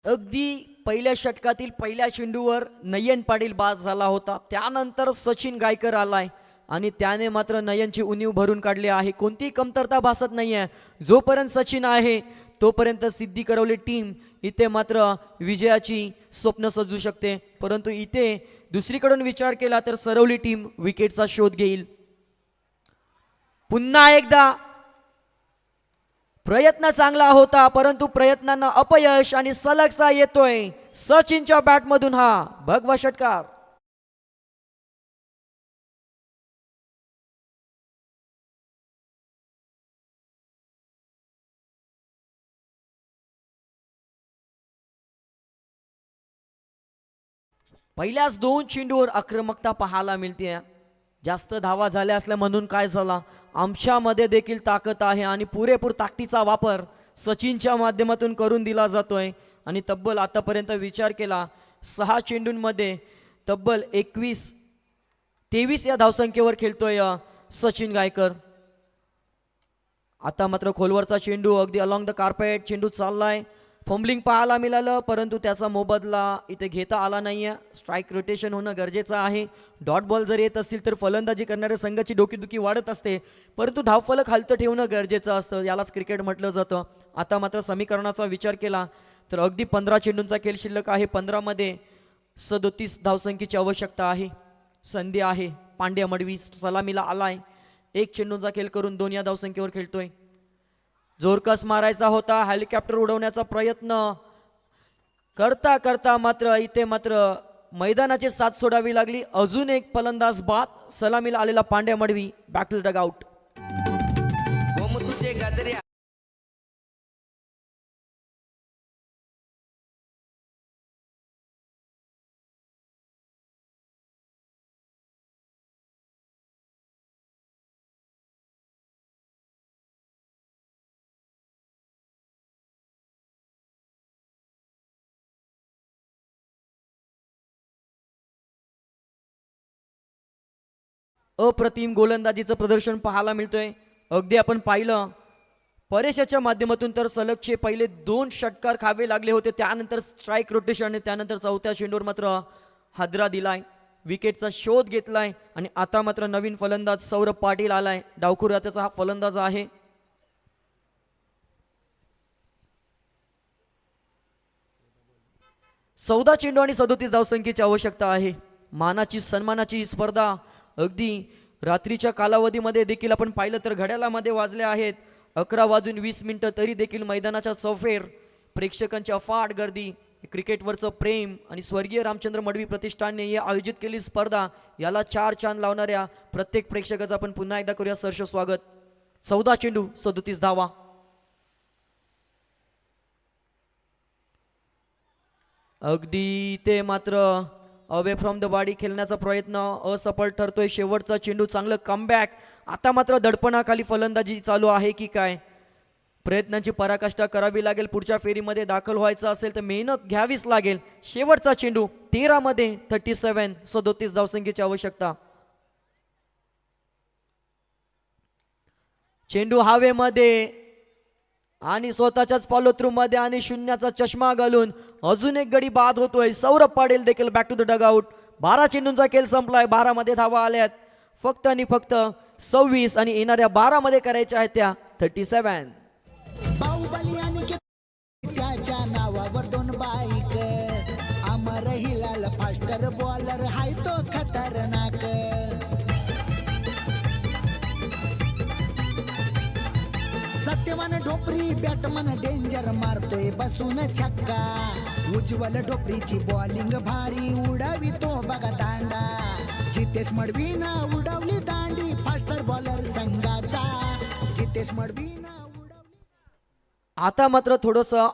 अगदी पहिल्या षटकातील पहिल्या चेंडूवर नयन पाटील बाद झाला होता. त्यानंतर सचिन गायकर आलाय आणि त्याने मात्र नयनची उणीव भरून काढली आहे. कोणतीही कमतरता भासत नाहीये. जोपर्यंत सचिन आहे तोपर्यंत सिद्धी करवली टीम इथे मात्र विजयाची स्वप्न सजू शकते. परंतु इथे दुसरीकडून विचार केला तर सरवली टीम विकेटचा शोध घेईल. पुन्हा एकदा प्रयत्न चांगला होता परंतु प्रयत्नांना अपयश आणि सलगसा येतोय सचिनच्या बॅटमधून हा भगवा षटकार. पहिल्याच 2 चेंडूवर आक्रमकता पाहायला मिळते. जास्त धावा झाल्या असल्या म्हणून काय झाला, आमच्यामध्ये देखील ताकद आहे आणि पुरेपूर ताकदीचा वापर सचिनच्या माध्यमातून करून दिला जातोय. आणि तब्बल आतापर्यंत विचार केला 6 चेंडूंमध्ये तब्बल 23 या धावसंख्येवर खेळतोय सचिन गायकर. आता मात्र खोलवरचा चेंडू अगदी अलॉंग द कार्पेट चेंडू चाललाय. फंबलिंग पाहायला मिळालं परंतु त्याचा मोबदला इथे घेता आला नाहीये. स्ट्राईक रोटेशन होणं गरजेचं आहे. डॉट बॉल जर येत असतील तर फलंदाजी करणाऱ्या संघाची डोकीदुखी वाढत असते परंतु धावफलक खालतं ठेवणं गरजेचं असतं. यालाच क्रिकेट म्हटलं जातं. आता मात्र समीकरणाचा विचार केला तर अगदी 15 चेंडूंचा खेळ शिल्लक आहे. 15 मध्ये 37 धावसंख्येची आवश्यकता आहे. संधी आहे. पांड्या मडवी सलामीला आलाय. 1 चेंडूंचा खेळ करून 2 या धावसंख्येवर खेळतोय. जोरकस मारायचा होता. हेलिकॉप्टर उडवण्याचा प्रयत्न करता करता मात्र इथे मात्र मैदानाची साथ सोडावी लागली. अजून एक फलंदाज बाद. सलामीला आलेला Pandya Madavi back to dugout. अप्रतिम गोलंदाजीचं प्रदर्शन पाहायला मिळतोय. अगदी आपण पाहिलं परेशाच्या माध्यमातून तर सलगचे पहिले 2 षटकार खावे लागले होते. त्यानंतर स्ट्राईक रोटेशन आणि त्यानंतर 4थ्या चेंडूवर मात्र हादरा दिलाय. विकेटचा शोध घेतलाय आणि आता मात्र नवीन फलंदाज सौरभ पाटील आलाय. डावखुरात्याचा हा फलंदाज आहे. 14 चेंडू आणि 37 धावसंख्येची आवश्यकता आहे. मानाची सन्मानाची ही स्पर्धा अगदी रात्रीच्या कालावधीमध्ये देखील आपण पाहिलं तर घड्याळामध्ये वाजले आहेत 11:20 तरी देखील मैदानाच्या चौफेर प्रेक्षकांची अफाट गर्दी. क्रिकेटवरचं प्रेम आणि स्वर्गीय रामचंद्र मडवी प्रतिष्ठानने हे आयोजित केलेली स्पर्धा याला 4 चांद लावणाऱ्या प्रत्येक प्रेक्षकाचं आपण पुन्हा एकदा करूया सहर्ष स्वागत. 14 चेंडू 37 धावा. अगदी ते मात्र अवे फ्रॉम द बॉडी खेळण्याचा प्रयत्न असफल ठरतोय. शेवटचा चेंडू चांगलं कमबॅक. आता मात्र दडपणाखाली फलंदाजी चालू आहे की काय, प्रयत्नांची पराकाष्ठा करावी लागेल. पुढच्या फेरीमध्ये दाखल व्हायचं असेल तर मेहनत घ्यावीच लागेल. शेवटचा चेंडू 13 मध्ये 37 धावसंख्येची आवश्यकता. चेंडू हवेमध्ये आणि स्वतःच्याच फॉलो थ्रू मध्ये आणि शून्याचा चष्मा घालून अजून एक गडी बाद होतोय. सौरभ पाटील देखील बॅक टू द डगआउट. 12 चेंडूंचा खेळ संपलाय. 12 मध्ये धावा आल्यात फक्त आणि फक्त 26 आणि येणाऱ्या 12 मध्ये करायच्या आहेत त्या 37. बाहुबली आणि त्याच्या नावावर 2 बाईक. अमर हिलाल फास्टर बॉलर हाय तो खतरनाक. सत्यवान ढोपरी बॅटमन डेंजर मारतोय बसून छक्का. उज्ज्वल ढोपरीची बॉलिंग भारी उडावितो बघा दांडा. जितेश मडवीना उडवली दांडी फास्टर बॉलर संघाचा. जितेश मडवीना आता मात्र थोडंसं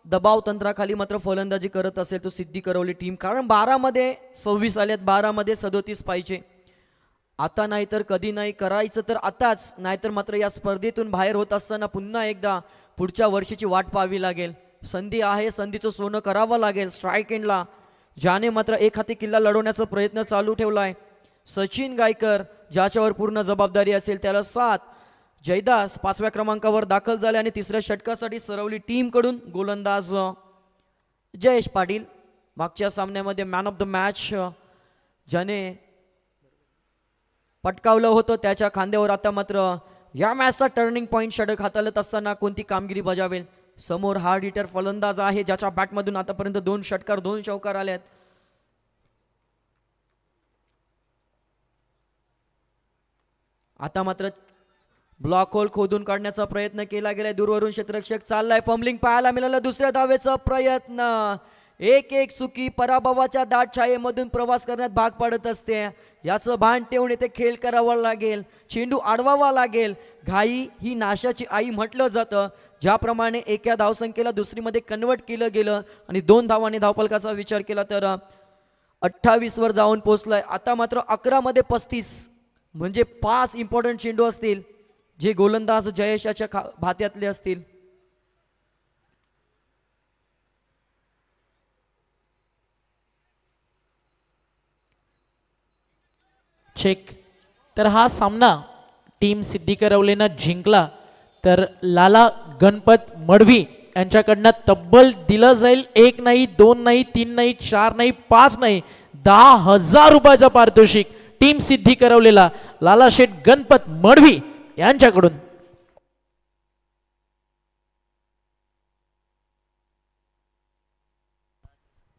दबाव तंत्राखाली मात्र फलंदाजी करत असेल तो सिद्धी करवली टीम, कारण 12 मध्ये 26 आल्यात, 12 मध्ये 37 पाहिजे. आता नाही तर कधी नाही, करायचं तर आताच, नाहीतर मात्र या स्पर्धेतून बाहेर होत असताना पुन्हा एकदा पुढच्या वर्षीची वाट पाहावी लागेल. संधी आहे, संधीचं सोनं करावं लागेल. स्ट्राईक एंडला ज्याने मात्र एक हाती किल्ला लढवण्याचा प्रयत्न चालू ठेवलाय सचिन गायकर, ज्याच्यावर पूर्ण जबाबदारी असेल त्याला 7. जयदास 5व्या क्रमांकावर दाखल झाले आणि 3ऱ्या षटकासाठी सरवली टीमकडून गोलंदाज जयेश पाटील. मागच्या सामन्यामध्ये मॅन ऑफ द मॅच ज्याने पटकावलं होतं त्याच्या खांद्यावर आता मात्र या मॅचचा टर्निंग पॉईंट षटक हाताळत असताना कोणती कामगिरी बजावेल. समोर हार्ड हिटर फलंदाज आहे ज्याच्या बॅटमधून आतापर्यंत 2 षटकार 2 चौकार आल्यात. आता मात्र ब्लॉक होल खोदून काढण्याचा प्रयत्न केला गेलाय. दूरवरून क्षेत्ररक्षक चाललाय. फंबलिंग पाहायला मिळालं. दुसऱ्या धावेचा प्रयत्न. एक चुकी पराभवाच्या दाट छायेमधून प्रवास करण्यात भाग पडत असते. याचं भान ठेवून इथे खेळ करावा लागेल. चेंडू अडवावा लागेल. घाई ही नाशाची आई म्हटलं जातं. ज्याप्रमाणे एका धावसंख्येला दुसरीमध्ये कन्वर्ट केलं गेलं आणि 2 धावांनी धावफलकाचा विचार केला तर 28 वर जाऊन पोहोचलाय. आता मात्र 11 मध्ये 35 म्हणजे 5 इम्पॉर्टंट चेंडू असतील जे गोलंदाज जयेशाच्या भात्यातले असतील. चेक. तर हा सामना टीम सिद्धी करवलेनं जिंकला तर लाला गणपत मडवी यांच्याकडनं तब्बल दिलं जाईल 1 नाही 2 नाही 3 नाही 4 नाही 5 नाही 10,000 रुपयाचं पारितोषिक टीम सिद्धी करवलेला लाला शेठ गणपत मडवी यांच्याकडून.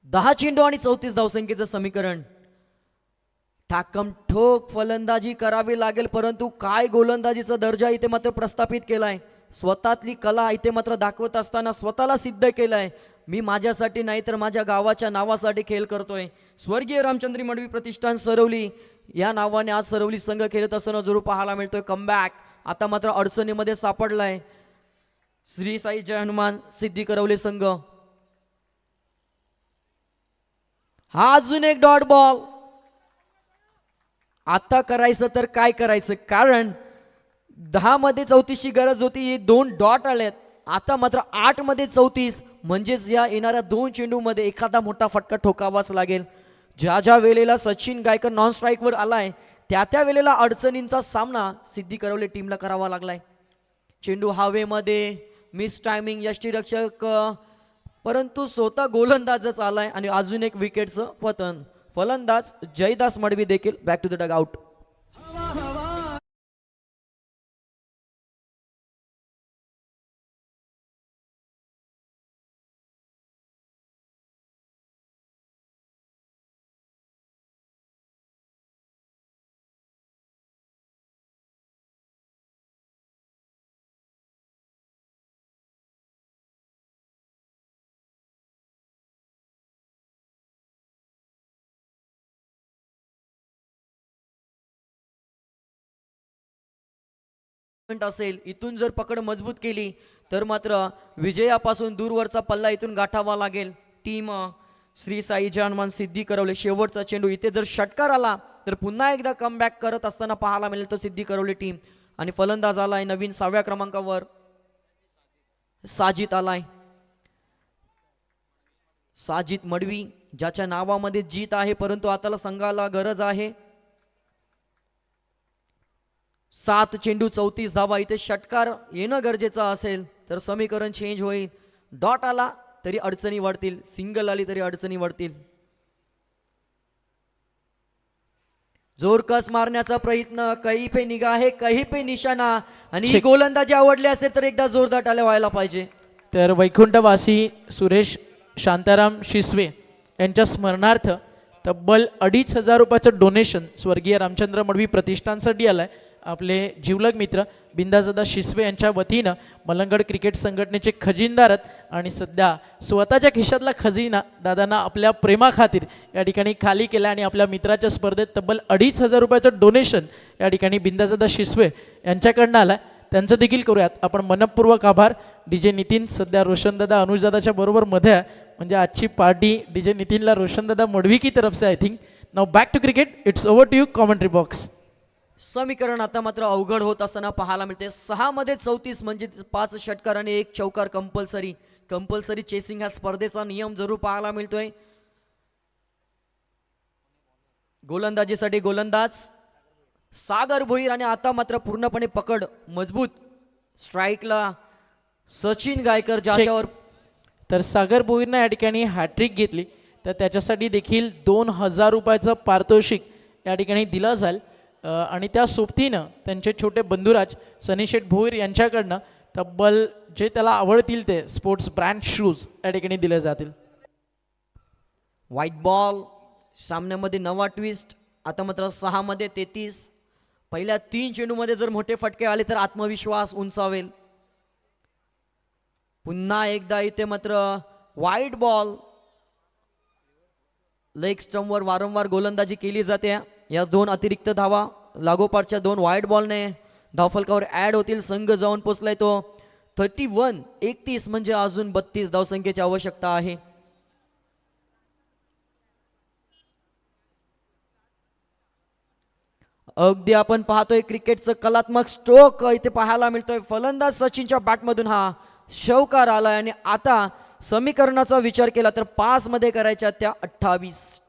दहा चेंडू आणि 34 धावसंख्येचं समीकरण. ठाकम ठोक फलंदाजी करावी लागेल, परंतु काय गोलंदाजीचा दर्जा इथे मात्र प्रस्थापित केलाय. स्वतःतली कला इथे मात्र दाखवत असताना स्वतःला सिद्ध केलंय. मी माझ्यासाठी नाही तर माझ्या गावाच्या नावासाठी खेळ करतोय. स्वर्गीय रामचंद्री मडवी प्रतिष्ठान सरवली या नावाने आज सरवली संघ खेळत असताना जरूर पाहायला मिळतोय कमबॅक. आता मात्र अडचणीमध्ये सापडलाय श्री साई जय हनुमान सिद्धी करवले संघ. हा अजून एक डॉट बॉल. आता करायचं तर काय करायचं, कारण 10 मध्ये 34 ची गरज होती. हे 2 डॉट आल्यात. आता मात्र 8 मध्ये 34 म्हणजेच या येणाऱ्या 2 चेंडूमध्ये एखादा मोठा फटका ठोकावाच लागेल. ज्या ज्या वेळेला सचिन गायकर नॉन स्ट्राईकवर आलाय त्या वेळेला अडचणींचा सामना सिद्धी करवले टीमला करावा लागलाय. चेंडू हवेमध्ये, मिस टायमिंग यष्टीरक्षक, परंतु स्वतः गोलंदाजच आलाय आणि अजून एक विकेटचं पतन. फलंदाज जयदास मडवी देखील back to the dugout. असेल, इथून जर पकड मजबूत केली तर मात्र विजयापासून दूरवरचा पल्ला इथून गाठावा लागेल. टीम श्री साई हनुमान सिद्धी करवले शेवटचा चेंडू, इथे जर षटकार आला तर पुन्हा एकदा कमबॅक करत असताना पाहायला मिळेल तो सिद्धी करवली टीम. आणि फलंदाज आलाय नवीन 6व्या क्रमांकावर साजिद आलाय. साजिद मडवी ज्याच्या नावामध्ये जीत आहे, परंतु आताला संघाला गरज आहे 7 चेंडू 34 धावा. इथे षटकार येणं गरजेचं असेल तर समीकरण चेंज होईल. डॉट आला तरी अडचणी वाढतील, सिंगल आली तरी अडचणी वाढतील. जोरकस मारण्याचा प्रयत्न, कहीं पे निगाह है कहीं पे निशाणा. आणि ही गोलंदाजी आवडली असेल तर एकदा जोरदार टाळ्या व्हायला पाहिजे. तर वैकुंठवासी सुरेश शांताराम शिसवे यांच्या स्मरणार्थ तब्बल 2,500 रुपयाचं डोनेशन स्वर्गीय रामचंद्र मडवी प्रतिष्ठानसाठी आलंय. आपले जिवलग मित्र बिंदासदा शिसवे यांच्या वतीनं मलंगड क्रिकेट संघटनेचे खजिनदार आणि सध्या स्वतःच्या खिशातला खजिना दादांना आपल्या प्रेमाखातीर या ठिकाणी खाली केला आणि आपल्या मित्राच्या स्पर्धेत तब्बल 2,500 रुपयाचं डोनेशन या ठिकाणी बिंदासदा शिसवे यांच्याकडनं आलं. त्यांचं देखील करूयात आपण मनपूर्वक आभार. DJ नितीन सध्या रोशनदादा अनुजदादाच्या बरोबर मध्ये आहे, म्हणजे आजची पार्टी DJ नितीनला रोशनदादा मडवी की तरफ से I think. Now back to cricket, it's over to you commentary box. समीकरण आता मात्र अवघड होत असताना पाहायला मिळते. 6 मध्ये 34 म्हणजे 5 षटकार आणि 1 चौकार कंपल्सरी चेसिंग हा स्पर्धेचा नियम जरूर पाहायला मिळतोय. गोलंदाजीसाठी गोलंदाज सागर भोईर आणि आता मात्र पूर्णपणे पकड मजबूत. स्ट्राईकला सचिन गायकर ज्याच्यावर तर सागर भोईरनं या ठिकाणी हॅट्रिक घेतली तर त्याच्यासाठी देखील 2,000 रुपयाचं पारितोषिक या ठिकाणी दिलं जाईल. आणि त्या सोबतीनं त्यांचे छोटे बंधुराज सनीशेठ भोईर यांच्याकडनं तब्बल जे त्याला आवडतील ते स्पोर्ट्स ब्रँड शूज या ठिकाणी दिले जातील. व्हाईट बॉल सामन्यामध्ये 9 ट्विस्ट. आता मात्र 6 मध्ये 33. पहिल्या 3 चेंडूमध्ये जर मोठे फटके आले तर आत्मविश्वास उंचावेल. पुन्हा एकदा इथे मात्र व्हाईट बॉल. लेग स्टंपवर वारंवार गोलंदाजी केली जाते. या 2 अतिरिक्त धावा लागोपाठच्या 2 व्हाईट बॉलने धावफलकावर ऍड होतील. संघ जाऊन पोचलाय तो 31 म्हणजे अजून 32 धावसंख्येची आवश्यकता आहे. अगदी आपण पाहतोय क्रिकेटचं कलात्मक स्ट्रोक इथे पाहायला मिळतोय. फलंदाज सचिनच्या बॅटमधून हा षवकार आलाय आणि आता समीकरणाचा विचार केला तर 5 मध्ये करायच्या त्या 28.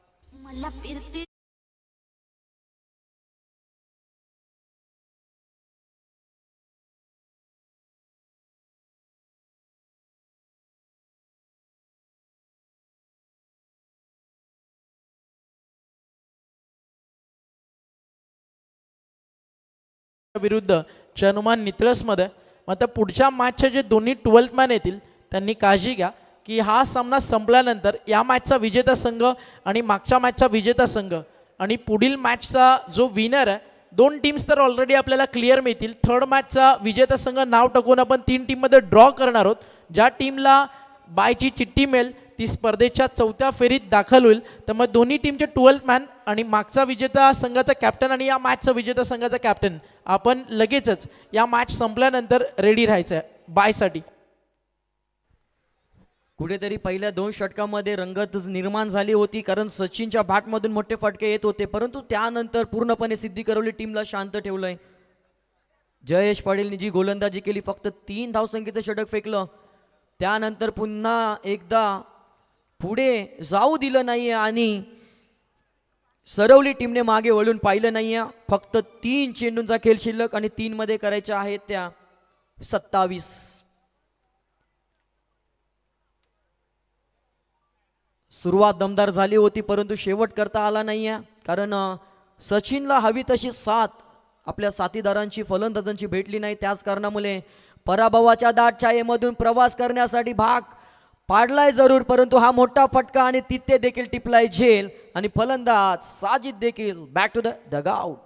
विरुद्ध हनुमान नितळसमध्ये. मात्र पुढच्या मॅचचे जे दोन्ही 12th मॅन येतील त्यांनी काळजी घ्या की हा सामना संपल्यानंतर या मॅचचा विजेता संघ आणि मागच्या मॅचचा विजेता संघ आणि पुढील मॅचचा जो विनर आहे 2 टीम्स तर ऑलरेडी आपल्याला क्लिअर मिळतील. 3rd मॅचचा विजेता संघ नाव टाकून आपण 3 टीममध्ये ड्रॉ करणार आहोत. ज्या टीमला बायची चिठ्ठी मिळेल ती स्पर्धेच्या 4थ्या फेरीत दाखल होईल. तर मग दोन्ही टीमचे 12th मॅन आणि मागचा विजेता संघाचा कॅप्टन आणि या मॅचचा विजेता संघाचा कॅप्टन आपण लगेचच या मॅच संपल्यानंतर रेडी राहायचं आहे बायसाठी. कुठेतरी पहिल्या 2 षटकामध्ये रंगत निर्माण झाली होती कारण सचिनच्या बॅटमधून मोठे फटके येत होते, परंतु त्यानंतर पूर्णपणे सिद्धी करवली टीमला शांत ठेवलंय. जयेश पाटीलने जी गोलंदाजी केली फक्त 3 धावसंख्येचं षटक फेकलं. त्यानंतर पुन्हा एकदा पुढे जाऊ दिलं नाहीये आणि सरवली टीमने मागे वळून पाहिलं नाहीये. फक्त 3 चेंडूंचा खेळ शिल्लक आणि 3 मध्ये करायच्या आहेत त्या 27. सुरुवात दमदार झाली होती परंतु शेवट करता आला नाहीये कारण सचिनला हवी तशी साथ आपल्या साथीदारांची फलंदाजांची भेटली नाही. त्याच कारणामुळे पराभवाच्या दाट छायेमधून प्रवास करण्यासाठी भाग पाडलाय जरूर, परंतु हा मोठा फटका आणि तिथे देखील टिपलाय झेल आणि फलंदाज साजिद देखील back to the dugout.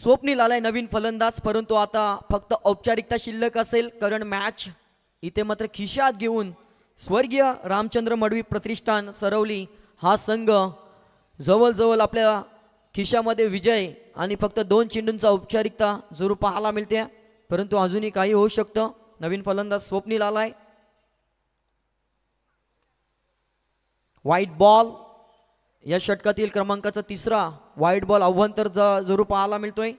Swapnil आलाय नवीन फलंदाज, परंतु आता फक्त औपचारिकता शिल्लक असेल कारण मॅच इथे मात्र खिशात घेऊन स्वर्गीय रामचंद्र मडवी प्रतिष्ठान सरवली हा संघ जवळजवळ आपल्या खिशामध्ये विजय आणि फक्त 2 चेंडूंचा औपचारिकता जरूर पाहायला मिळते, परंतु अजूनही काही होऊ शकतं. नवीन फलंदाज स्वप्नील आलाय. व्हाईट बॉल या षटकातील क्रमांकाचा 3रा व्हाईट बॉल अव्वंतर जरूर पाहायला मिळतोय.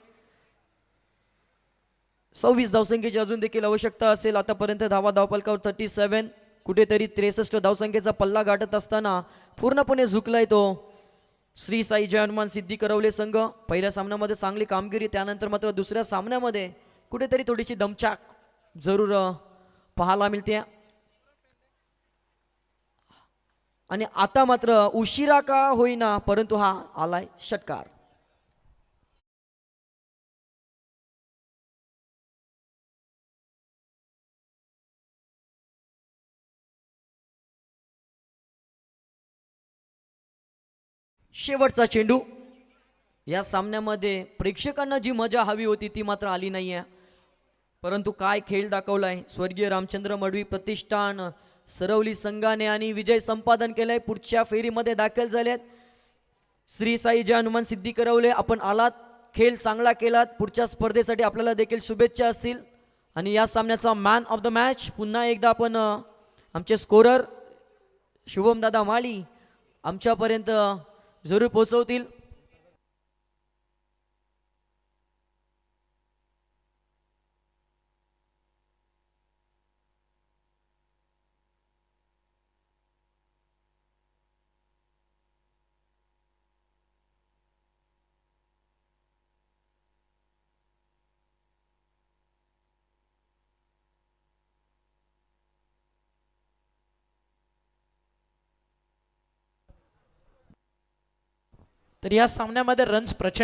26 धावसंख्येची अजून देखील आवश्यकता असेल. आतापर्यंत धावपलकावर 37, कुठेतरी 63 धावसंख्येचा पल्ला गाठत असताना पूर्णपणे झुकलाय तो श्री साई जय हनुमान सिद्धी करवले संघ. पहिल्या सामन्यामध्ये चांगली कामगिरी, त्यानंतर मात्र दुसऱ्या सामन्यामध्ये कुठेतरी थोडीशी दमछाक जरूर पाहायला मिळते. आणि आता मात्र उशिरा का होईना परंतु हा आलाय षटकार. शेवटचा चेंडू. या सामन्यामध्ये प्रेक्षकांना जी मजा हवी होती ती मात्र आली नाहीये, परंतु काय खेळ दाखवलाय स्वर्गीय रामचंद्र मडवी प्रतिष्ठान सरवली संघाने आणि विजय संपादन केलाय. पुढच्या फेरीमध्ये दाखल झालेत श्री साई जय हनुमान सिद्धी करवले. आपण आलात, खेळ चांगला केलात, पुढच्या स्पर्धेसाठी आपल्याला देखील शुभेच्छा असतील. आणि या सामन्याचा मॅन ऑफ द मॅच पुन्हा एकदा आपण आमचे स्कोरर शुभम दादा माळी आमच्यापर्यंत जरूर पोहोचवतील. तर या सामन्यामध्ये रन्स प्रचंड